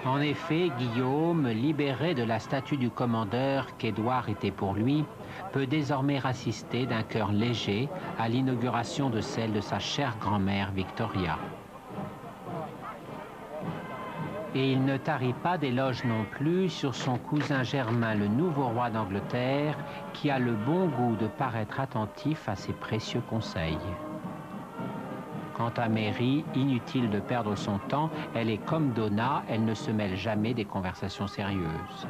En effet, Guillaume, libéré de la statue du commandeur qu'Édouard était pour lui, peut désormais assister d'un cœur léger à l'inauguration de celle de sa chère grand-mère Victoria. Et il ne tarit pas d'éloges non plus sur son cousin germain, le nouveau roi d'Angleterre, qui a le bon goût de paraître attentif à ses précieux conseils. Quant à Mary, inutile de perdre son temps, elle est comme Donna, elle ne se mêle jamais des conversations sérieuses.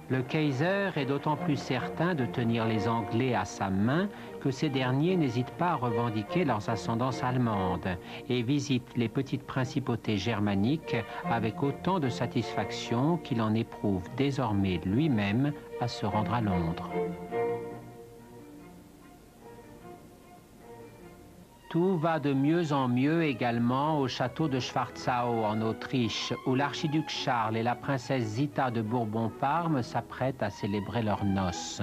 Le Kaiser est d'autant plus certain de tenir les Anglais à sa main que ces derniers n'hésitent pas à revendiquer leurs ascendances allemandes et visitent les petites principautés germaniques avec autant de satisfaction qu'il en éprouve désormais lui-même à se rendre à Londres. Tout va de mieux en mieux également au château de Schwarzau en Autriche, où l'archiduc Charles et la princesse Zita de Bourbon-Parme s'apprêtent à célébrer leurs noces.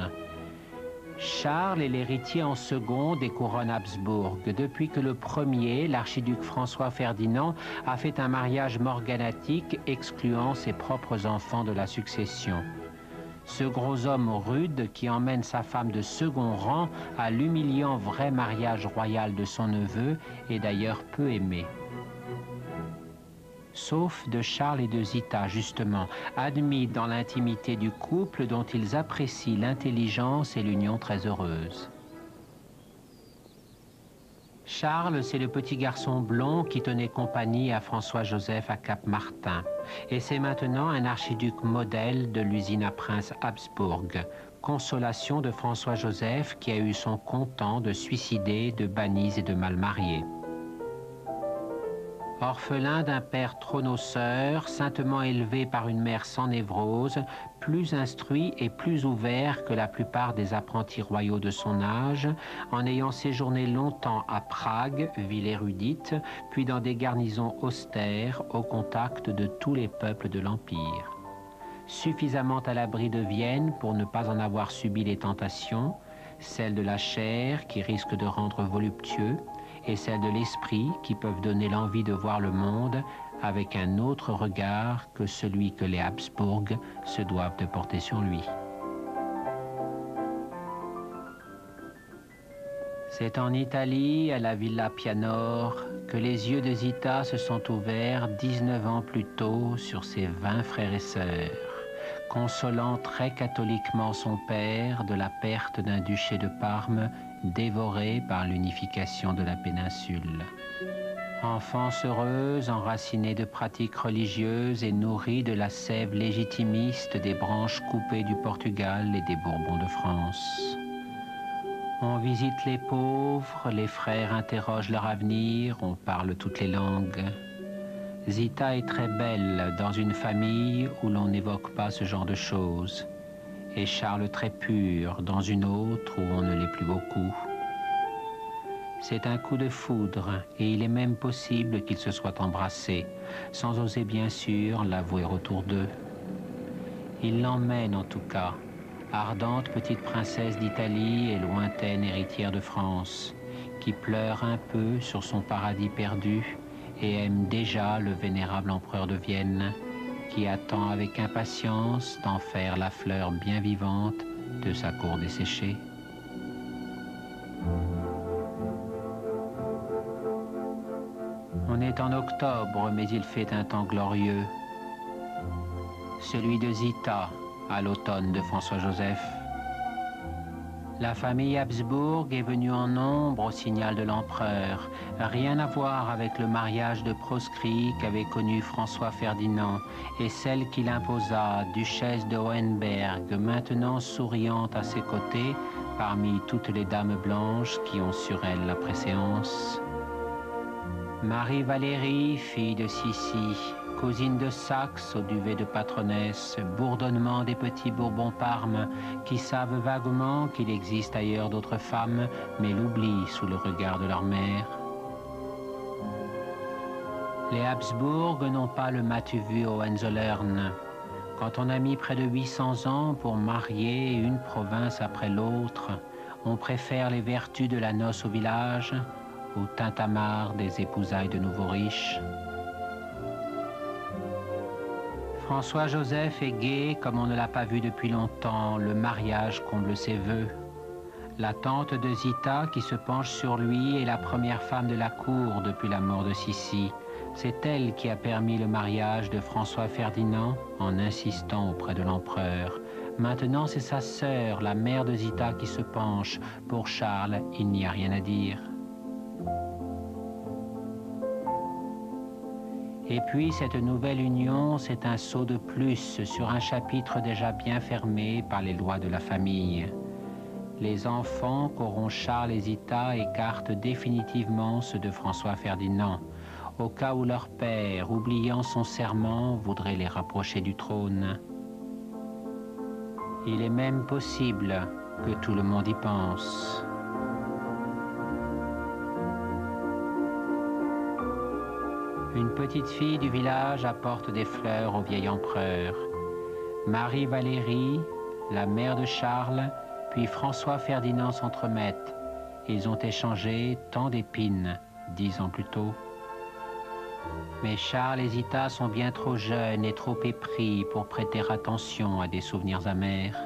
Charles est l'héritier en second des couronnes Habsbourg, depuis que le premier, l'archiduc François Ferdinand, a fait un mariage morganatique excluant ses propres enfants de la succession. Ce gros homme rude qui emmène sa femme de second rang à l'humiliant vrai mariage royal de son neveu est d'ailleurs peu aimé. Sauf de Charles et de Zita, justement, admis dans l'intimité du couple dont ils apprécient l'intelligence et l'union très heureuse. Charles, c'est le petit garçon blond qui tenait compagnie à François-Joseph à Cap-Martin. Et c'est maintenant un archiduc modèle de l'usine à prince Habsbourg, consolation de François-Joseph qui a eu son content de suicidés, de bannis et de mal mariés. Orphelin d'un père trônosseur, saintement élevé par une mère sans névrose, plus instruit et plus ouvert que la plupart des apprentis royaux de son âge, en ayant séjourné longtemps à Prague, ville érudite, puis dans des garnisons austères au contact de tous les peuples de l'Empire. Suffisamment à l'abri de Vienne pour ne pas en avoir subi les tentations, celles de la chair qui risquent de rendre voluptueux, et celles de l'esprit qui peuvent donner l'envie de voir le monde avec un autre regard que celui que les Habsbourg se doivent de porter sur lui. C'est en Italie, à la Villa Pianor, que les yeux de Zita se sont ouverts 19 ans plus tôt sur ses 20 frères et sœurs, consolant très catholiquement son père de la perte d'un duché de Parme dévoré par l'unification de la péninsule. Enfance heureuse, enracinée de pratiques religieuses et nourrie de la sève légitimiste des branches coupées du Portugal et des Bourbons de France. On visite les pauvres, les frères interrogent leur avenir, on parle toutes les langues. Zita est très belle dans une famille où l'on n'évoque pas ce genre de choses. Et Charles très pur dans une autre où on ne l'est plus beaucoup. C'est un coup de foudre et il est même possible qu'ils se soient embrassés, sans oser bien sûr l'avouer autour d'eux. Il l'emmène en tout cas, ardente petite princesse d'Italie et lointaine héritière de France, qui pleure un peu sur son paradis perdu et aime déjà le vénérable empereur de Vienne, qui attend avec impatience d'en faire la fleur bien vivante de sa cour desséchée. On est en octobre, mais il fait un temps glorieux. Celui de Zita, à l'automne de François-Joseph. La famille Habsbourg est venue en nombre au signal de l'empereur. Rien à voir avec le mariage de proscrits qu'avait connu François Ferdinand et celle qu'il imposa, duchesse de Hohenberg, maintenant souriante à ses côtés parmi toutes les dames blanches qui ont sur elle la préséance. Marie-Valérie, fille de Sissi, cousine de Saxe au duvet de patronnesse, bourdonnement des petits Bourbons-Parme qui savent vaguement qu'il existe ailleurs d'autres femmes, mais l'oublient sous le regard de leur mère. Les Habsbourg n'ont pas le matu vu au Hohenzollern. Quand on a mis près de 800 ans pour marier une province après l'autre, on préfère les vertus de la noce au village, au tintamarre des épousailles de nouveaux riches. François-Joseph est gai comme on ne l'a pas vu depuis longtemps, le mariage comble ses vœux. La tante de Zita qui se penche sur lui est la première femme de la cour depuis la mort de Sissi. C'est elle qui a permis le mariage de François Ferdinand en insistant auprès de l'empereur. Maintenant, c'est sa sœur, la mère de Zita, qui se penche. Pour Charles, il n'y a rien à dire. Et puis, cette nouvelle union, c'est un saut de plus sur un chapitre déjà bien fermé par les lois de la famille. Les enfants qu'auront Charles et Zita écartent définitivement ceux de François Ferdinand, au cas où leur père, oubliant son serment, voudrait les rapprocher du trône. Il est même possible que tout le monde y pense. Une petite fille du village apporte des fleurs au vieil empereur. Marie-Valérie, la mère de Charles, puis François Ferdinand s'entremettent. Ils ont échangé tant d'épines, 10 ans plus tôt. Mais Charles et Zita sont bien trop jeunes et trop épris pour prêter attention à des souvenirs amers.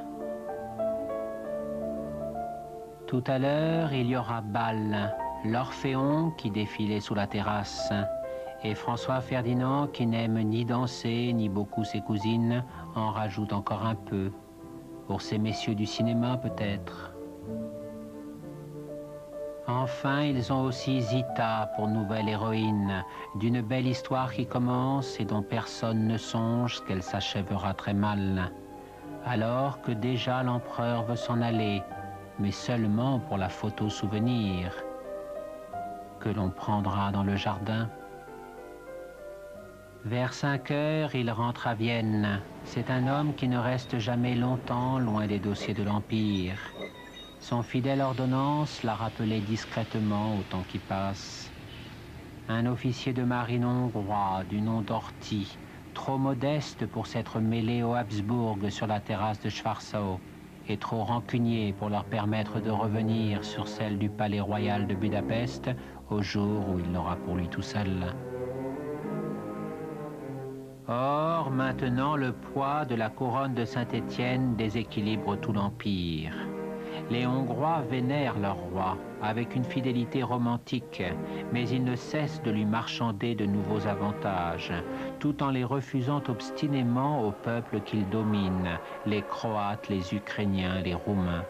Tout à l'heure, il y aura bal, l'Orphéon qui défilait sous la terrasse, et François Ferdinand qui n'aime ni danser ni beaucoup ses cousines en rajoute encore un peu. Pour ces messieurs du cinéma, peut-être. Enfin, ils ont aussi Zita pour nouvelle héroïne, d'une belle histoire qui commence et dont personne ne songe qu'elle s'achèvera très mal. Alors que déjà l'empereur veut s'en aller, mais seulement pour la photo souvenir, que l'on prendra dans le jardin. Vers 5 heures, il rentre à Vienne. C'est un homme qui ne reste jamais longtemps loin des dossiers de l'Empire. Son fidèle ordonnance l'a rappelé discrètement au temps qui passe. Un officier de marine hongrois du nom d'Orti, trop modeste pour s'être mêlé aux Habsbourg sur la terrasse de Schwarzau, et trop rancunier pour leur permettre de revenir sur celle du palais royal de Budapest au jour où il l'aura pour lui tout seul. Or, maintenant, le poids de la couronne de Saint-Étienne déséquilibre tout l'Empire. Les Hongrois vénèrent leur roi avec une fidélité romantique, mais ils ne cessent de lui marchander de nouveaux avantages, tout en les refusant obstinément aux peuples qu'ils dominent, les Croates, les Ukrainiens, les Roumains.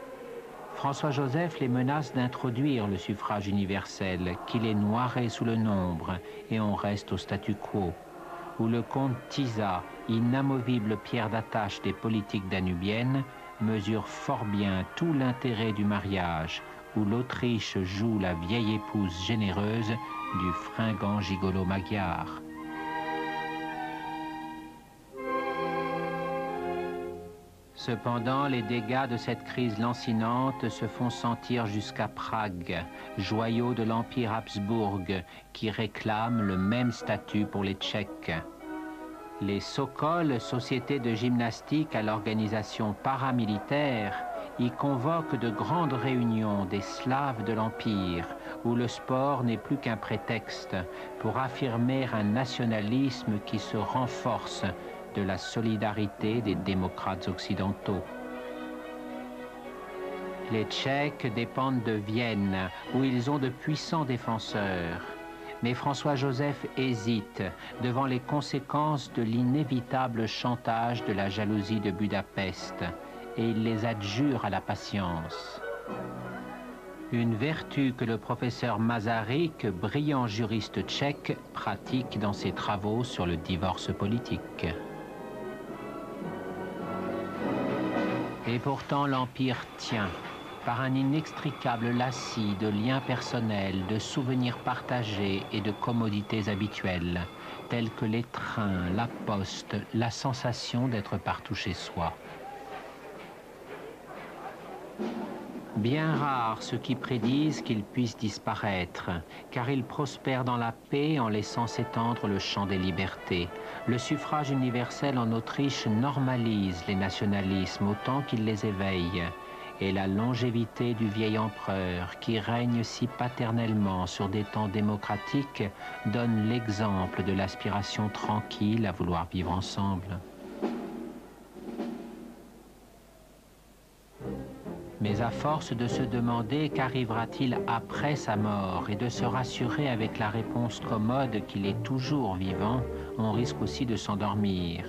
François-Joseph les menace d'introduire le suffrage universel, qui les noierait sous le nombre, et on reste au statu quo, où le comte Tisa, inamovible pierre d'attache des politiques danubiennes, mesure fort bien tout l'intérêt du mariage, où l'Autriche joue la vieille épouse généreuse du fringant gigolo magyar. Cependant, les dégâts de cette crise lancinante se font sentir jusqu'à Prague, joyau de l'Empire Habsbourg, qui réclame le même statut pour les Tchèques. Les Sokol, sociétés de gymnastique à l'organisation paramilitaire, y convoquent de grandes réunions des Slaves de l'Empire, où le sport n'est plus qu'un prétexte pour affirmer un nationalisme qui se renforce de la solidarité des démocrates occidentaux. Les Tchèques dépendent de Vienne, où ils ont de puissants défenseurs. Mais François-Joseph hésite devant les conséquences de l'inévitable chantage de la jalousie de Budapest, et il les adjure à la patience. Une vertu que le professeur Masaryk, brillant juriste tchèque, pratique dans ses travaux sur le divorce politique. Et pourtant l'Empire tient, par un inextricable lacis de liens personnels, de souvenirs partagés et de commodités habituelles, tels que les trains, la poste, la sensation d'être partout chez soi. Bien rares ceux qui prédisent qu'il puisse disparaître, car il prospère dans la paix en laissant s'étendre le champ des libertés. Le suffrage universel en Autriche normalise les nationalismes autant qu'il les éveille. Et la longévité du vieil empereur, qui règne si paternellement sur des temps démocratiques, donne l'exemple de l'aspiration tranquille à vouloir vivre ensemble. Mais à force de se demander qu'arrivera-t-il après sa mort et de se rassurer avec la réponse commode qu'il est toujours vivant, on risque aussi de s'endormir.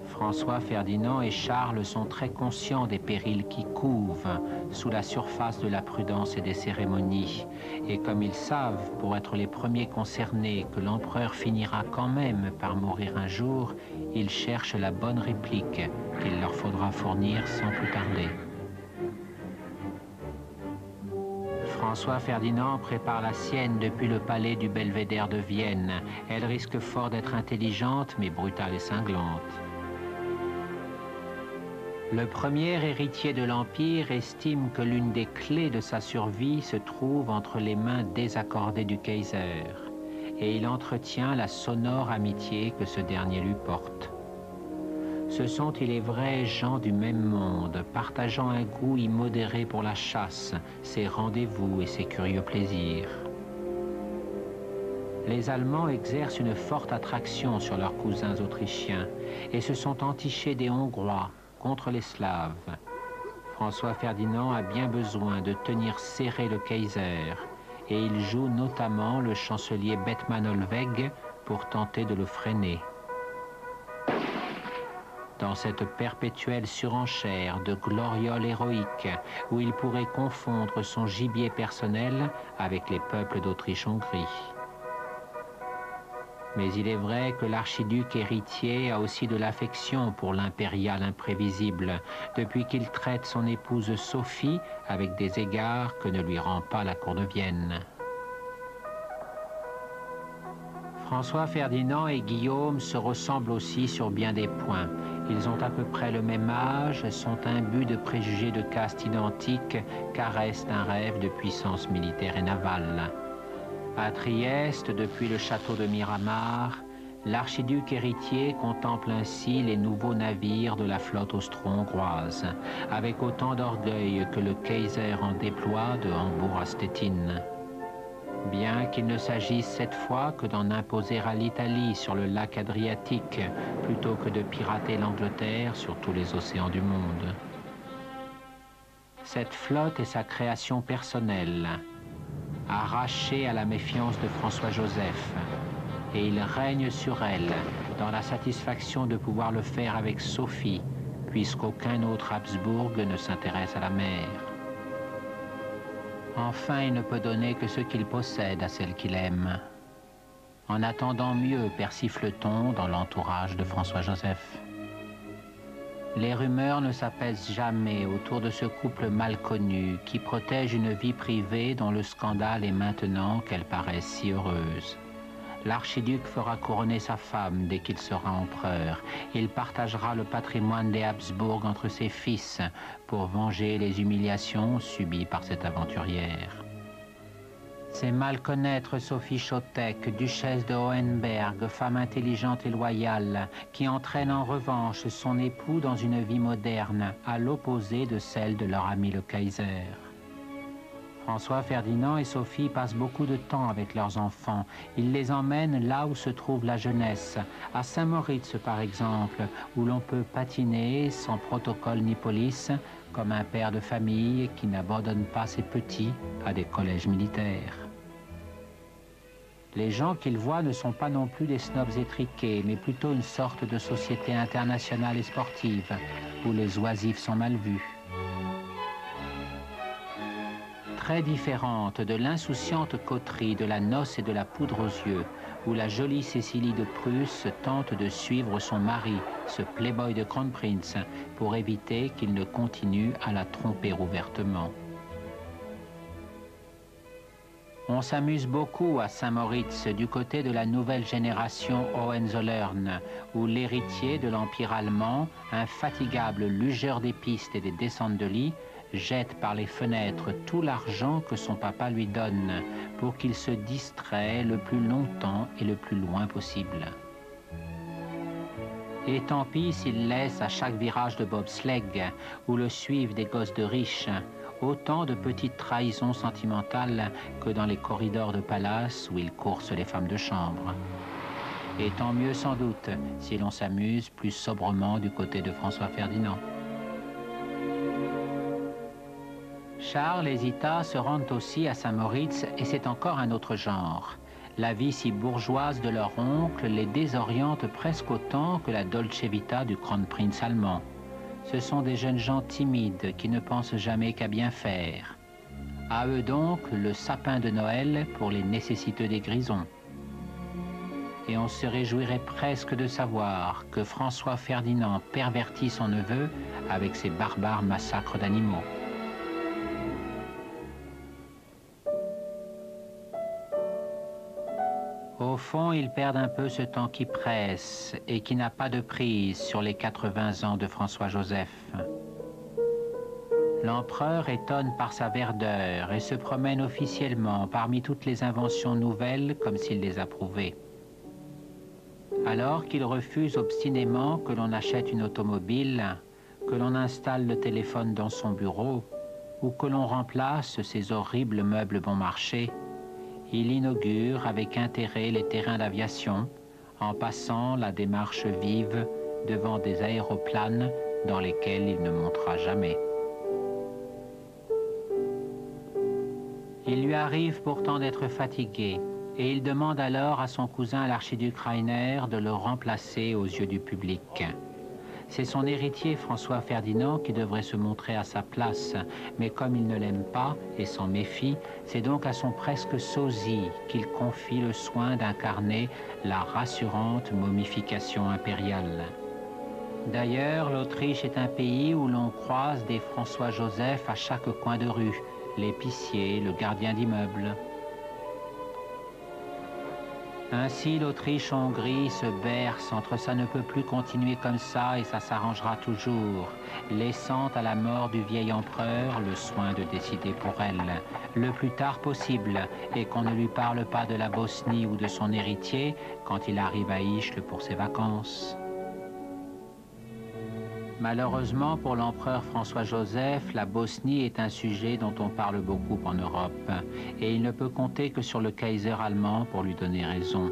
François Ferdinand et Charles sont très conscients des périls qui couvent sous la surface de la prudence et des cérémonies. Et comme ils savent, pour être les premiers concernés, que l'empereur finira quand même par mourir un jour, ils cherchent la bonne réplique qu'il leur faudra fournir sans plus tarder. François Ferdinand prépare la sienne depuis le palais du Belvédère de Vienne. Elle risque fort d'être intelligente, mais brutale et cinglante. Le premier héritier de l'Empire estime que l'une des clés de sa survie se trouve entre les mains désaccordées du Kaiser, et il entretient la sonore amitié que ce dernier lui porte. Ce sont, il est vrai, gens du même monde, partageant un goût immodéré pour la chasse, ses rendez-vous et ses curieux plaisirs. Les Allemands exercent une forte attraction sur leurs cousins autrichiens et se sont entichés des Hongrois contre les Slaves. François Ferdinand a bien besoin de tenir serré le Kaiser et il joue notamment le chancelier Bethmann Hollweg pour tenter de le freiner. Dans cette perpétuelle surenchère de glorioles héroïques où il pourrait confondre son gibier personnel avec les peuples d'Autriche-Hongrie. Mais il est vrai que l'archiduc héritier a aussi de l'affection pour l'impérial imprévisible, depuis qu'il traite son épouse Sophie avec des égards que ne lui rend pas la cour de Vienne. François Ferdinand et Guillaume se ressemblent aussi sur bien des points. Ils ont à peu près le même âge, sont imbus de préjugés de caste identiques, caressent un rêve de puissance militaire et navale. À Trieste, depuis le château de Miramar, l'archiduc héritier contemple ainsi les nouveaux navires de la flotte austro-hongroise, avec autant d'orgueil que le Kaiser en déploie de Hambourg à Stettin. Bien qu'il ne s'agisse cette fois que d'en imposer à l'Italie sur le lac Adriatique, plutôt que de pirater l'Angleterre sur tous les océans du monde. Cette flotte est sa création personnelle, arraché à la méfiance de François-Joseph, et il règne sur elle dans la satisfaction de pouvoir le faire avec Sophie, puisqu'aucun autre Habsbourg ne s'intéresse à la mer. Enfin, il ne peut donner que ce qu'il possède à celle qu'il aime. En attendant mieux, persifle-t-on dans l'entourage de François-Joseph. Les rumeurs ne s'apaisent jamais autour de ce couple mal connu qui protège une vie privée dont le scandale est maintenant qu'elle paraisse si heureuse. L'archiduc fera couronner sa femme dès qu'il sera empereur. Il partagera le patrimoine des Habsbourg entre ses fils pour venger les humiliations subies par cette aventurière. C'est mal connaître Sophie Chotek, duchesse de Hohenberg, femme intelligente et loyale, qui entraîne en revanche son époux dans une vie moderne, à l'opposé de celle de leur ami le Kaiser. François Ferdinand et Sophie passent beaucoup de temps avec leurs enfants. Ils les emmènent là où se trouve la jeunesse, à Saint-Moritz par exemple, où l'on peut patiner sans protocole ni police, comme un père de famille qui n'abandonne pas ses petits à des collèges militaires. Les gens qu'ils voient ne sont pas non plus des snobs étriqués, mais plutôt une sorte de société internationale et sportive, où les oisifs sont mal vus. Très différente de l'insouciante coterie de la noce et de la poudre aux yeux, où la jolie Cécilie de Prusse tente de suivre son mari, ce playboy de Kronprinz, pour éviter qu'il ne continue à la tromper ouvertement. On s'amuse beaucoup à Saint-Moritz du côté de la nouvelle génération Hohenzollern, où l'héritier de l'Empire allemand, infatigable lugeur des pistes et des descentes de lit, jette par les fenêtres tout l'argent que son papa lui donne pour qu'il se distrait le plus longtemps et le plus loin possible. Et tant pis s'il laisse à chaque virage de bobsleigh, où le suivent des gosses de riches, autant de petites trahisons sentimentales que dans les corridors de palace où il course les femmes de chambre. Et tant mieux sans doute si l'on s'amuse plus sobrement du côté de François Ferdinand. Charles et Zita se rendent aussi à Saint-Moritz et c'est encore un autre genre. La vie si bourgeoise de leur oncle les désoriente presque autant que la Dolce Vita du Kronprinz allemand. Ce sont des jeunes gens timides qui ne pensent jamais qu'à bien faire. À eux donc le sapin de Noël pour les nécessiteux des grisons. Et on se réjouirait presque de savoir que François Ferdinand pervertit son neveu avec ses barbares massacres d'animaux. Au fond, ils perdent un peu ce temps qui presse et qui n'a pas de prise sur les 80 ans de François-Joseph. L'empereur étonne par sa verdeur et se promène officiellement parmi toutes les inventions nouvelles comme s'il les approuvait. Alors qu'il refuse obstinément que l'on achète une automobile, que l'on installe le téléphone dans son bureau ou que l'on remplace ces horribles meubles bon marché, il inaugure avec intérêt les terrains d'aviation en passant la démarche vive devant des aéroplanes dans lesquels il ne montera jamais. Il lui arrive pourtant d'être fatigué et il demande alors à son cousin l'archiduc Rainer de le remplacer aux yeux du public. C'est son héritier François Ferdinand qui devrait se montrer à sa place, mais comme il ne l'aime pas et s'en méfie, c'est donc à son presque sosie qu'il confie le soin d'incarner la rassurante momification impériale. D'ailleurs, l'Autriche est un pays où l'on croise des François-Joseph à chaque coin de rue, l'épicier, le gardien d'immeuble. Ainsi, l'Autriche-Hongrie se berce entre ça ne peut plus continuer comme ça et ça s'arrangera toujours, laissant à la mort du vieil empereur le soin de décider pour elle, le plus tard possible, et qu'on ne lui parle pas de la Bosnie ou de son héritier quand il arrive à Ischl pour ses vacances. Malheureusement pour l'empereur François-Joseph, la Bosnie est un sujet dont on parle beaucoup en Europe et il ne peut compter que sur le Kaiser allemand pour lui donner raison.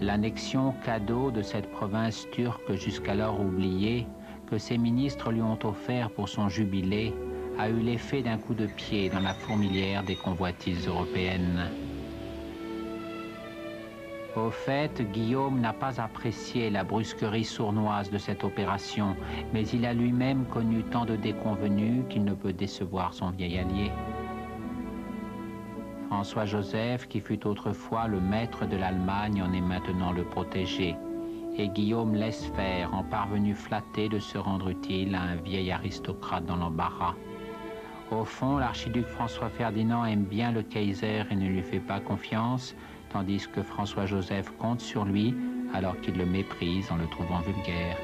L'annexion cadeau de cette province turque jusqu'alors oubliée, que ses ministres lui ont offert pour son jubilé, a eu l'effet d'un coup de pied dans la fourmilière des convoitises européennes. Au fait, Guillaume n'a pas apprécié la brusquerie sournoise de cette opération, mais il a lui-même connu tant de déconvenues qu'il ne peut décevoir son vieil allié. François-Joseph, qui fut autrefois le maître de l'Allemagne, en est maintenant le protégé, et Guillaume laisse faire, en parvenu flatté de se rendre utile à un vieil aristocrate dans l'embarras. Au fond, l'archiduc François-Ferdinand aime bien le Kaiser et ne lui fait pas confiance, tandis que François-Joseph compte sur lui alors qu'il le méprise en le trouvant vulgaire.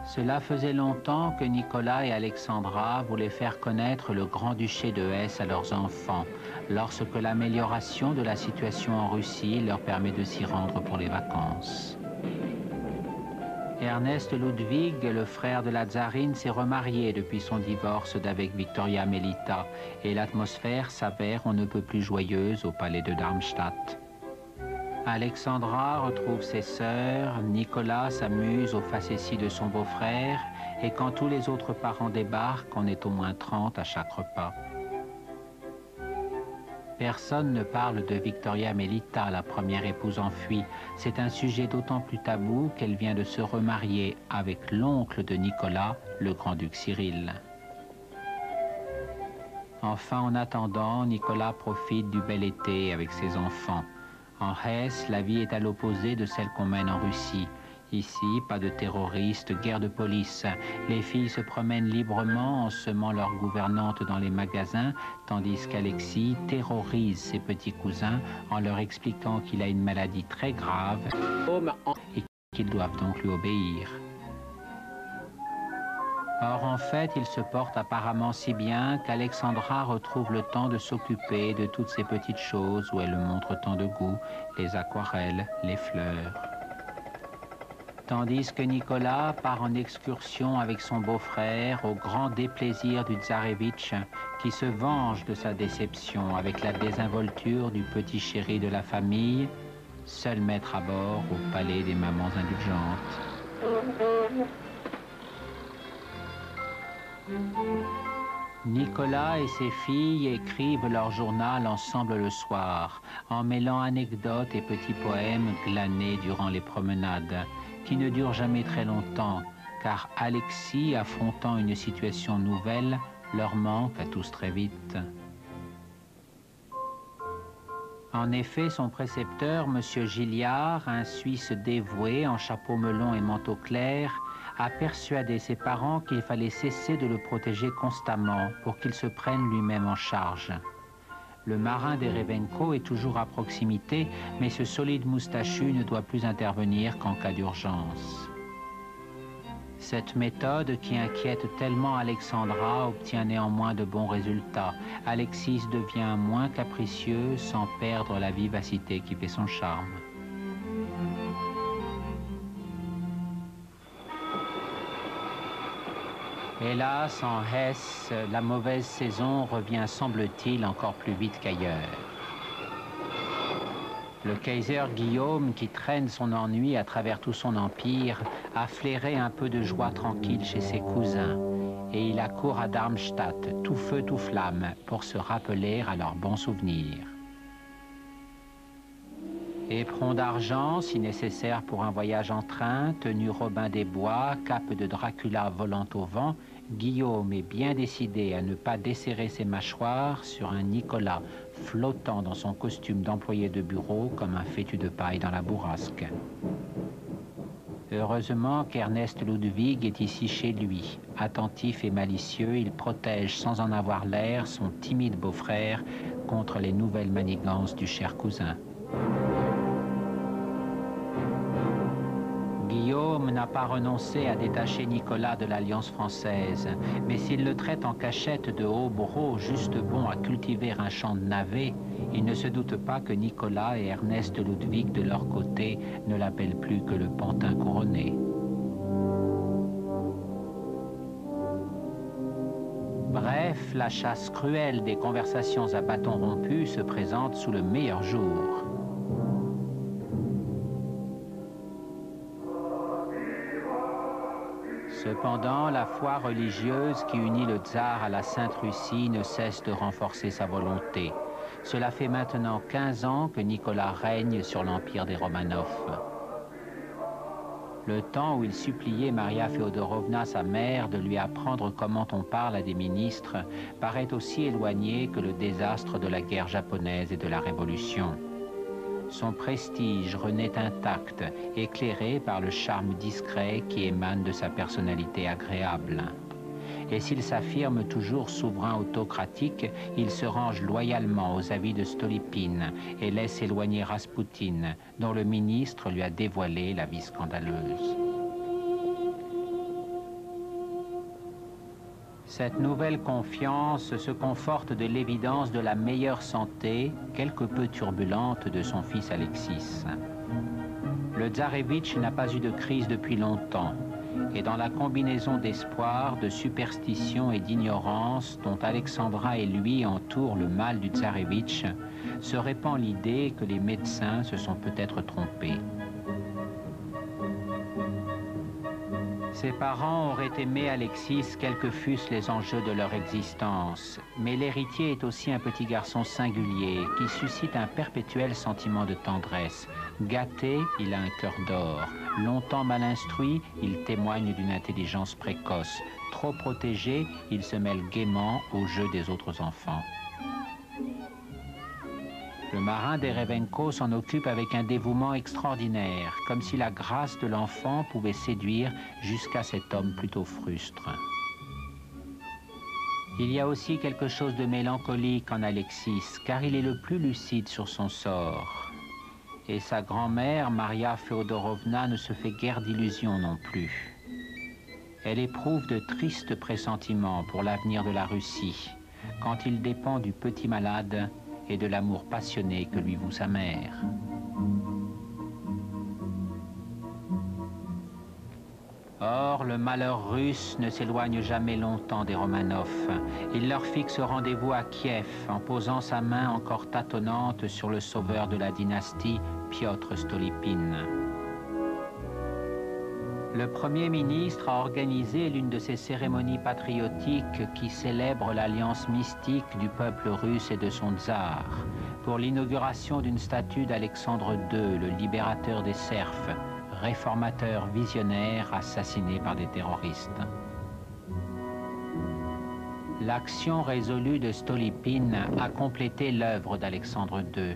Cela faisait longtemps que Nicolas et Alexandra voulaient faire connaître le grand-duché de Hesse à leurs enfants, lorsque l'amélioration de la situation en Russie leur permet de s'y rendre pour les vacances. Ernest Ludwig, le frère de la tsarine, s'est remarié depuis son divorce d'avec Victoria Melita et l'atmosphère s'avère on ne peut plus joyeuse au palais de Darmstadt. Alexandra retrouve ses sœurs, Nicolas s'amuse aux facéties de son beau-frère et quand tous les autres parents débarquent, on est au moins 30 à chaque repas. Personne ne parle de Victoria Melita, la première épouse enfuie. C'est un sujet d'autant plus tabou qu'elle vient de se remarier avec l'oncle de Nicolas, le grand-duc Cyril. Enfin, en attendant, Nicolas profite du bel été avec ses enfants. En Hesse, la vie est à l'opposé de celle qu'on mène en Russie. Ici, pas de terroristes, guerre de police. Les filles se promènent librement en semant leurs gouvernantes dans les magasins, tandis qu'Alexis terrorise ses petits cousins en leur expliquant qu'il a une maladie très grave et qu'ils doivent donc lui obéir. Or, en fait, il se porte apparemment si bien qu'Alexandra retrouve le temps de s'occuper de toutes ces petites choses où elle montre tant de goût, les aquarelles, les fleurs. Tandis que Nicolas part en excursion avec son beau-frère au grand déplaisir du tsarevitch qui se venge de sa déception avec la désinvolture du petit chéri de la famille, seul maître à bord au palais des mamans indulgentes. Nicolas et ses filles écrivent leur journal ensemble le soir, en mêlant anecdotes et petits poèmes glanés durant les promenades, qui ne durent jamais très longtemps, car Alexis, affrontant une situation nouvelle, leur manque à tous très vite. En effet, son précepteur, M. Gilliard, un Suisse dévoué en chapeau melon et manteau clair, a persuadé ses parents qu'il fallait cesser de le protéger constamment pour qu'il se prenne lui-même en charge. Le marin d'Erevenko est toujours à proximité, mais ce solide moustachu ne doit plus intervenir qu'en cas d'urgence. Cette méthode qui inquiète tellement Alexandra obtient néanmoins de bons résultats. Alexis devient moins capricieux sans perdre la vivacité qui fait son charme. Hélas, en Hesse, la mauvaise saison revient, semble-t-il, encore plus vite qu'ailleurs. Le Kaiser Guillaume, qui traîne son ennui à travers tout son empire, a flairé un peu de joie tranquille chez ses cousins, et il accourt à Darmstadt, tout feu, tout flamme, pour se rappeler à leurs bons souvenirs. Éperon d'argent, si nécessaire pour un voyage en train, tenue Robin des Bois, cape de Dracula volant au vent, Guillaume est bien décidé à ne pas desserrer ses mâchoires sur un Nicolas flottant dans son costume d'employé de bureau comme un fétu de paille dans la bourrasque. Heureusement qu'Ernest Ludwig est ici chez lui. Attentif et malicieux, il protège sans en avoir l'air son timide beau-frère contre les nouvelles manigances du cher cousin. Guillaume n'a pas renoncé à détacher Nicolas de l'Alliance française, mais s'il le traite en cachette de hobereau juste bon à cultiver un champ de navets, il ne se doute pas que Nicolas et Ernest Ludwig de leur côté ne l'appellent plus que le pantin couronné. Bref, la chasse cruelle des conversations à bâton rompu se présente sous le meilleur jour. Cependant, la foi religieuse qui unit le tsar à la Sainte Russie ne cesse de renforcer sa volonté. Cela fait maintenant 15 ans que Nicolas règne sur l'empire des Romanov. Le temps où il suppliait Maria Féodorovna, sa mère, de lui apprendre comment on parle à des ministres, paraît aussi éloigné que le désastre de la guerre japonaise et de la Révolution. Son prestige renaît intact, éclairé par le charme discret qui émane de sa personnalité agréable. Et s'il s'affirme toujours souverain autocratique, il se range loyalement aux avis de Stolypine et laisse éloigner Raspoutine, dont le ministre lui a dévoilé la vie scandaleuse. Cette nouvelle confiance se conforte de l'évidence de la meilleure santé, quelque peu turbulente, de son fils Alexis. Le tsarevitch n'a pas eu de crise depuis longtemps, et dans la combinaison d'espoir, de superstition et d'ignorance dont Alexandra et lui entourent le mal du tsarevitch, se répand l'idée que les médecins se sont peut-être trompés. Ses parents auraient aimé Alexis quels que fussent les enjeux de leur existence, mais l'héritier est aussi un petit garçon singulier qui suscite un perpétuel sentiment de tendresse. Gâté, il a un cœur d'or. Longtemps mal instruit, il témoigne d'une intelligence précoce. Trop protégé, il se mêle gaiement au jeu des autres enfants. Le marin d'Erevenko s'en occupe avec un dévouement extraordinaire, comme si la grâce de l'enfant pouvait séduire jusqu'à cet homme plutôt frustre. Il y a aussi quelque chose de mélancolique en Alexis, car il est le plus lucide sur son sort. Et sa grand-mère, Maria Féodorovna, ne se fait guère d'illusions non plus. Elle éprouve de tristes pressentiments pour l'avenir de la Russie, quand il dépend du petit malade et de l'amour passionné que lui voue sa mère. Or, le malheur russe ne s'éloigne jamais longtemps des Romanov. Il leur fixe rendez-vous à Kiev en posant sa main encore tâtonnante sur le sauveur de la dynastie, Piotr Stolypine. Le Premier ministre a organisé l'une de ces cérémonies patriotiques qui célèbrent l'alliance mystique du peuple russe et de son tsar, pour l'inauguration d'une statue d'Alexandre II, le libérateur des serfs, réformateur visionnaire assassiné par des terroristes. L'action résolue de Stolypine a complété l'œuvre d'Alexandre II,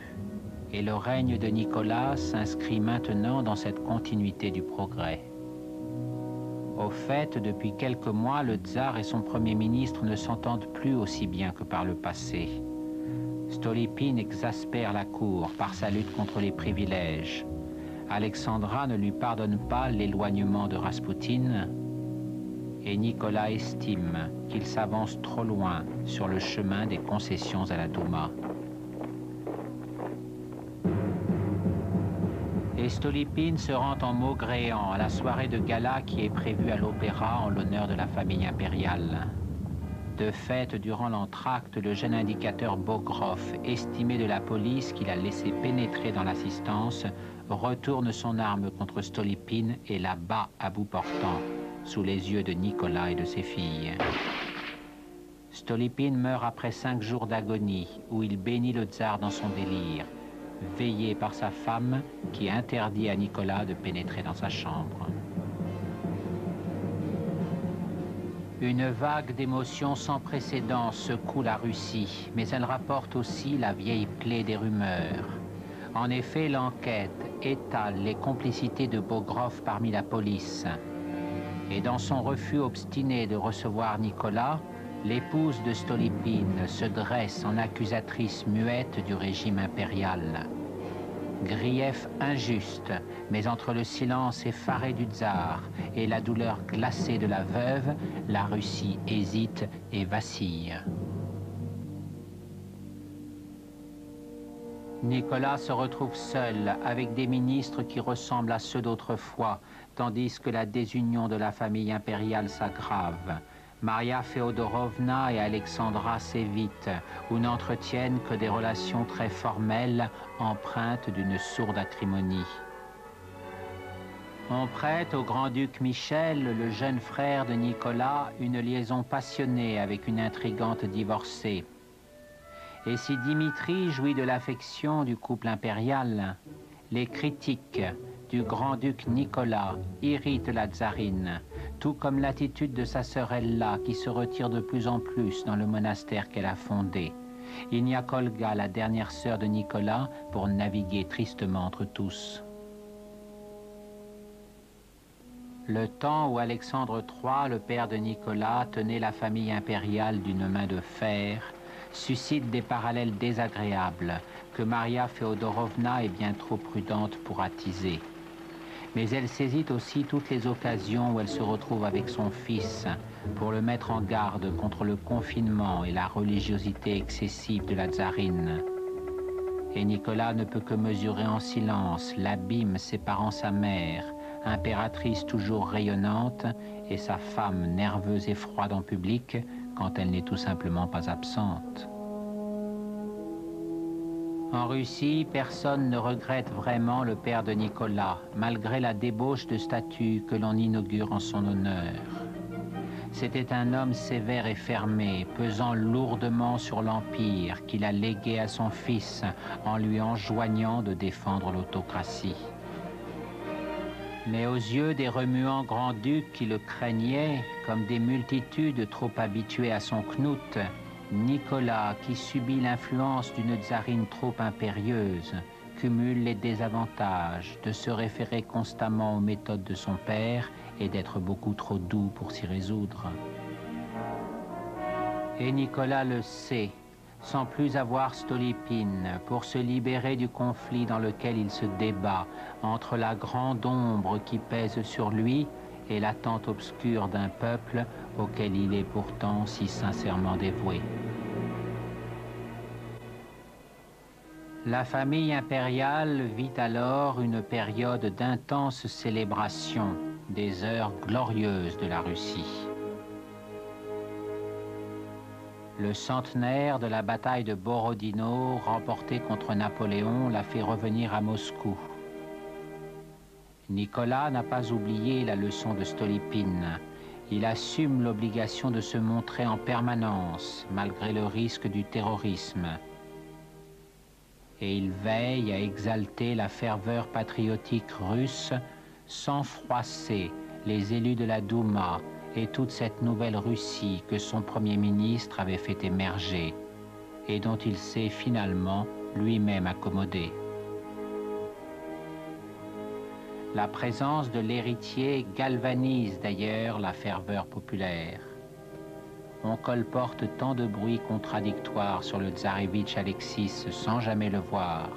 et le règne de Nicolas s'inscrit maintenant dans cette continuité du progrès. Au fait, depuis quelques mois, le tsar et son premier ministre ne s'entendent plus aussi bien que par le passé. Stolypine exaspère la cour par sa lutte contre les privilèges. Alexandra ne lui pardonne pas l'éloignement de Raspoutine. Et Nicolas estime qu'il s'avance trop loin sur le chemin des concessions à la Douma. Et Stolypine se rend en maugréant à la soirée de gala qui est prévue à l'opéra en l'honneur de la famille impériale. De fait, durant l'entracte, le jeune indicateur Bogrov, estimé de la police qu'il a laissé pénétrer dans l'assistance, retourne son arme contre Stolypine et la bat à bout portant, sous les yeux de Nicolas et de ses filles. Stolypine meurt après 5 jours d'agonie, où il bénit le tsar dans son délire, veillé par sa femme qui interdit à Nicolas de pénétrer dans sa chambre. Une vague d'émotions sans précédent secoue la Russie, mais elle rapporte aussi la vieille plaie des rumeurs. En effet, l'enquête étale les complicités de Bogrov parmi la police. Et dans son refus obstiné de recevoir Nicolas, l'épouse de Stolypine se dresse en accusatrice muette du régime impérial. Grief injuste, mais entre le silence effaré du tsar et la douleur glacée de la veuve, la Russie hésite et vacille. Nicolas se retrouve seul avec des ministres qui ressemblent à ceux d'autrefois, tandis que la désunion de la famille impériale s'aggrave. Maria Féodorovna et Alexandra s'évitent ou n'entretiennent que des relations très formelles, empreintes d'une sourde acrimonie. On prête au grand-duc Michel, le jeune frère de Nicolas, une liaison passionnée avec une intrigante divorcée. Et si Dimitri jouit de l'affection du couple impérial, les critiques du grand-duc Nicolas irritent la tsarine, tout comme l'attitude de sa sœur Ella qui se retire de plus en plus dans le monastère qu'elle a fondé. Il n'y a qu'Olga, la dernière sœur de Nicolas, pour naviguer tristement entre tous. Le temps où Alexandre III, le père de Nicolas, tenait la famille impériale d'une main de fer, suscite des parallèles désagréables que Maria Féodorovna est bien trop prudente pour attiser. Mais elle saisit aussi toutes les occasions où elle se retrouve avec son fils pour le mettre en garde contre le confinement et la religiosité excessive de la tsarine. Et Nicolas ne peut que mesurer en silence l'abîme séparant sa mère, impératrice toujours rayonnante, et sa femme nerveuse et froide en public quand elle n'est tout simplement pas absente. En Russie, personne ne regrette vraiment le père de Nicolas, malgré la débauche de statue que l'on inaugure en son honneur. C'était un homme sévère et fermé, pesant lourdement sur l'empire qu'il a légué à son fils en lui enjoignant de défendre l'autocratie. Mais aux yeux des remuants grands-ducs qui le craignaient, comme des multitudes trop habituées à son knout, Nicolas, qui subit l'influence d'une tsarine trop impérieuse, cumule les désavantages de se référer constamment aux méthodes de son père et d'être beaucoup trop doux pour s'y résoudre. Et Nicolas le sait, sans plus avoir Stolypine, pour se libérer du conflit dans lequel il se débat entre la grande ombre qui pèse sur lui et l'attente obscure d'un peuple auquel il est pourtant si sincèrement dévoué. La famille impériale vit alors une période d'intense célébration, des heures glorieuses de la Russie. Le centenaire de la bataille de Borodino, remportée contre Napoléon, l'a fait revenir à Moscou. Nicolas n'a pas oublié la leçon de Stolypine. Il assume l'obligation de se montrer en permanence, malgré le risque du terrorisme. Et il veille à exalter la ferveur patriotique russe sans froisser les élus de la Douma et toute cette nouvelle Russie que son Premier ministre avait fait émerger et dont il s'est finalement lui-même accommodé. La présence de l'héritier galvanise d'ailleurs la ferveur populaire. On colporte tant de bruits contradictoires sur le tsarevitch Alexis sans jamais le voir,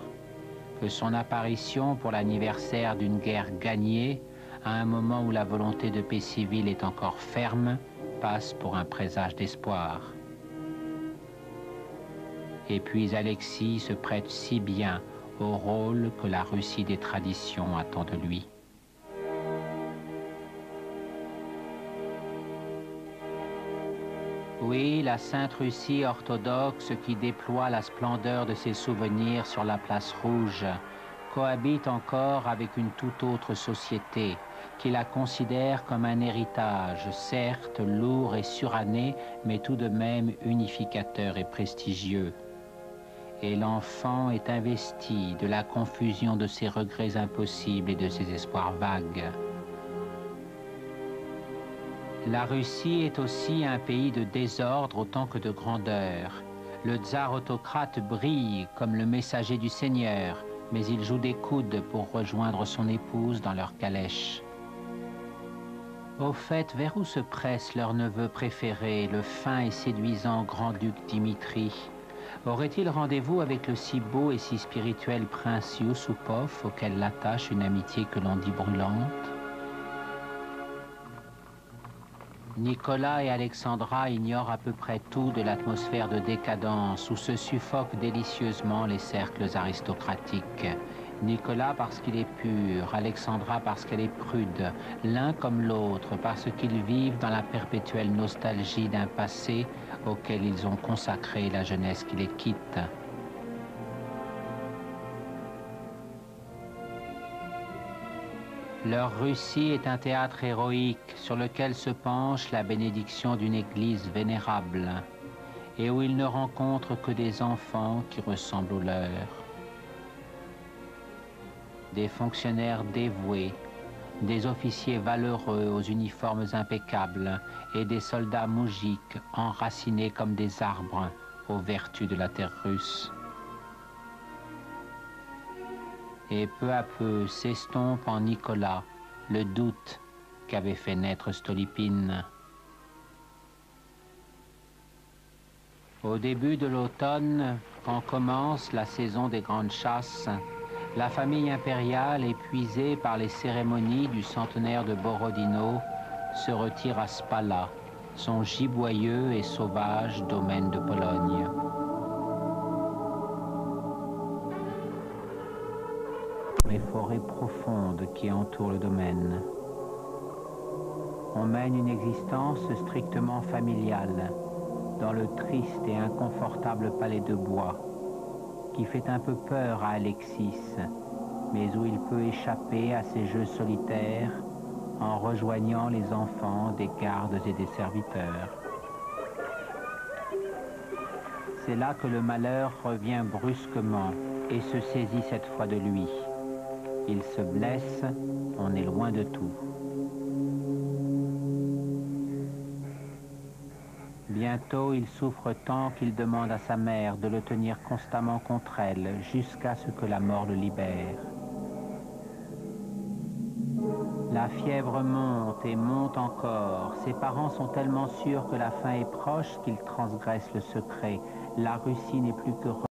que son apparition pour l'anniversaire d'une guerre gagnée, à un moment où la volonté de paix civile est encore ferme, passe pour un présage d'espoir. Et puis Alexis se prête si bien au rôle que la Russie des traditions attend de lui. Oui, la Sainte Russie orthodoxe qui déploie la splendeur de ses souvenirs sur la place rouge cohabite encore avec une toute autre société qui la considère comme un héritage, certes lourd et suranné, mais tout de même unificateur et prestigieux. Et l'enfant est investi de la confusion de ses regrets impossibles et de ses espoirs vagues. La Russie est aussi un pays de désordre autant que de grandeur. Le tsar autocrate brille comme le messager du Seigneur, mais il joue des coudes pour rejoindre son épouse dans leur calèche. Au fait, vers où se presse leur neveu préféré, le fin et séduisant grand-duc Dimitri? Aurait-il rendez-vous avec le si beau et si spirituel prince Yusupov, auquel l'attache une amitié que l'on dit brûlante? Nicolas et Alexandra ignorent à peu près tout de l'atmosphère de décadence où se suffoquent délicieusement les cercles aristocratiques. Nicolas parce qu'il est pur, Alexandra parce qu'elle est prude, l'un comme l'autre parce qu'ils vivent dans la perpétuelle nostalgie d'un passé auquel ils ont consacré la jeunesse qui les quitte. Leur Russie est un théâtre héroïque sur lequel se penche la bénédiction d'une église vénérable et où ils ne rencontrent que des enfants qui ressemblent aux leurs. Des fonctionnaires dévoués, des officiers valeureux aux uniformes impeccables et des soldats moujiks enracinés comme des arbres aux vertus de la terre russe. Et peu à peu s'estompe en Nicolas le doute qu'avait fait naître Stolypine. Au début de l'automne, quand commence la saison des grandes chasses, la famille impériale, épuisée par les cérémonies du centenaire de Borodino, se retire à Spala, son giboyeux et sauvage domaine de Pologne. Les forêts profondes qui entourent le domaine. On mène une existence strictement familiale dans le triste et inconfortable palais de bois qui fait un peu peur à Alexis, mais où il peut échapper à ses jeux solitaires en rejoignant les enfants des gardes et des serviteurs. C'est là que le malheur revient brusquement et se saisit cette fois de lui. Il se blesse, on est loin de tout. Bientôt, il souffre tant qu'il demande à sa mère de le tenir constamment contre elle, jusqu'à ce que la mort le libère. La fièvre monte et monte encore. Ses parents sont tellement sûrs que la fin est proche qu'ils transgressent le secret. La Russie n'est plus que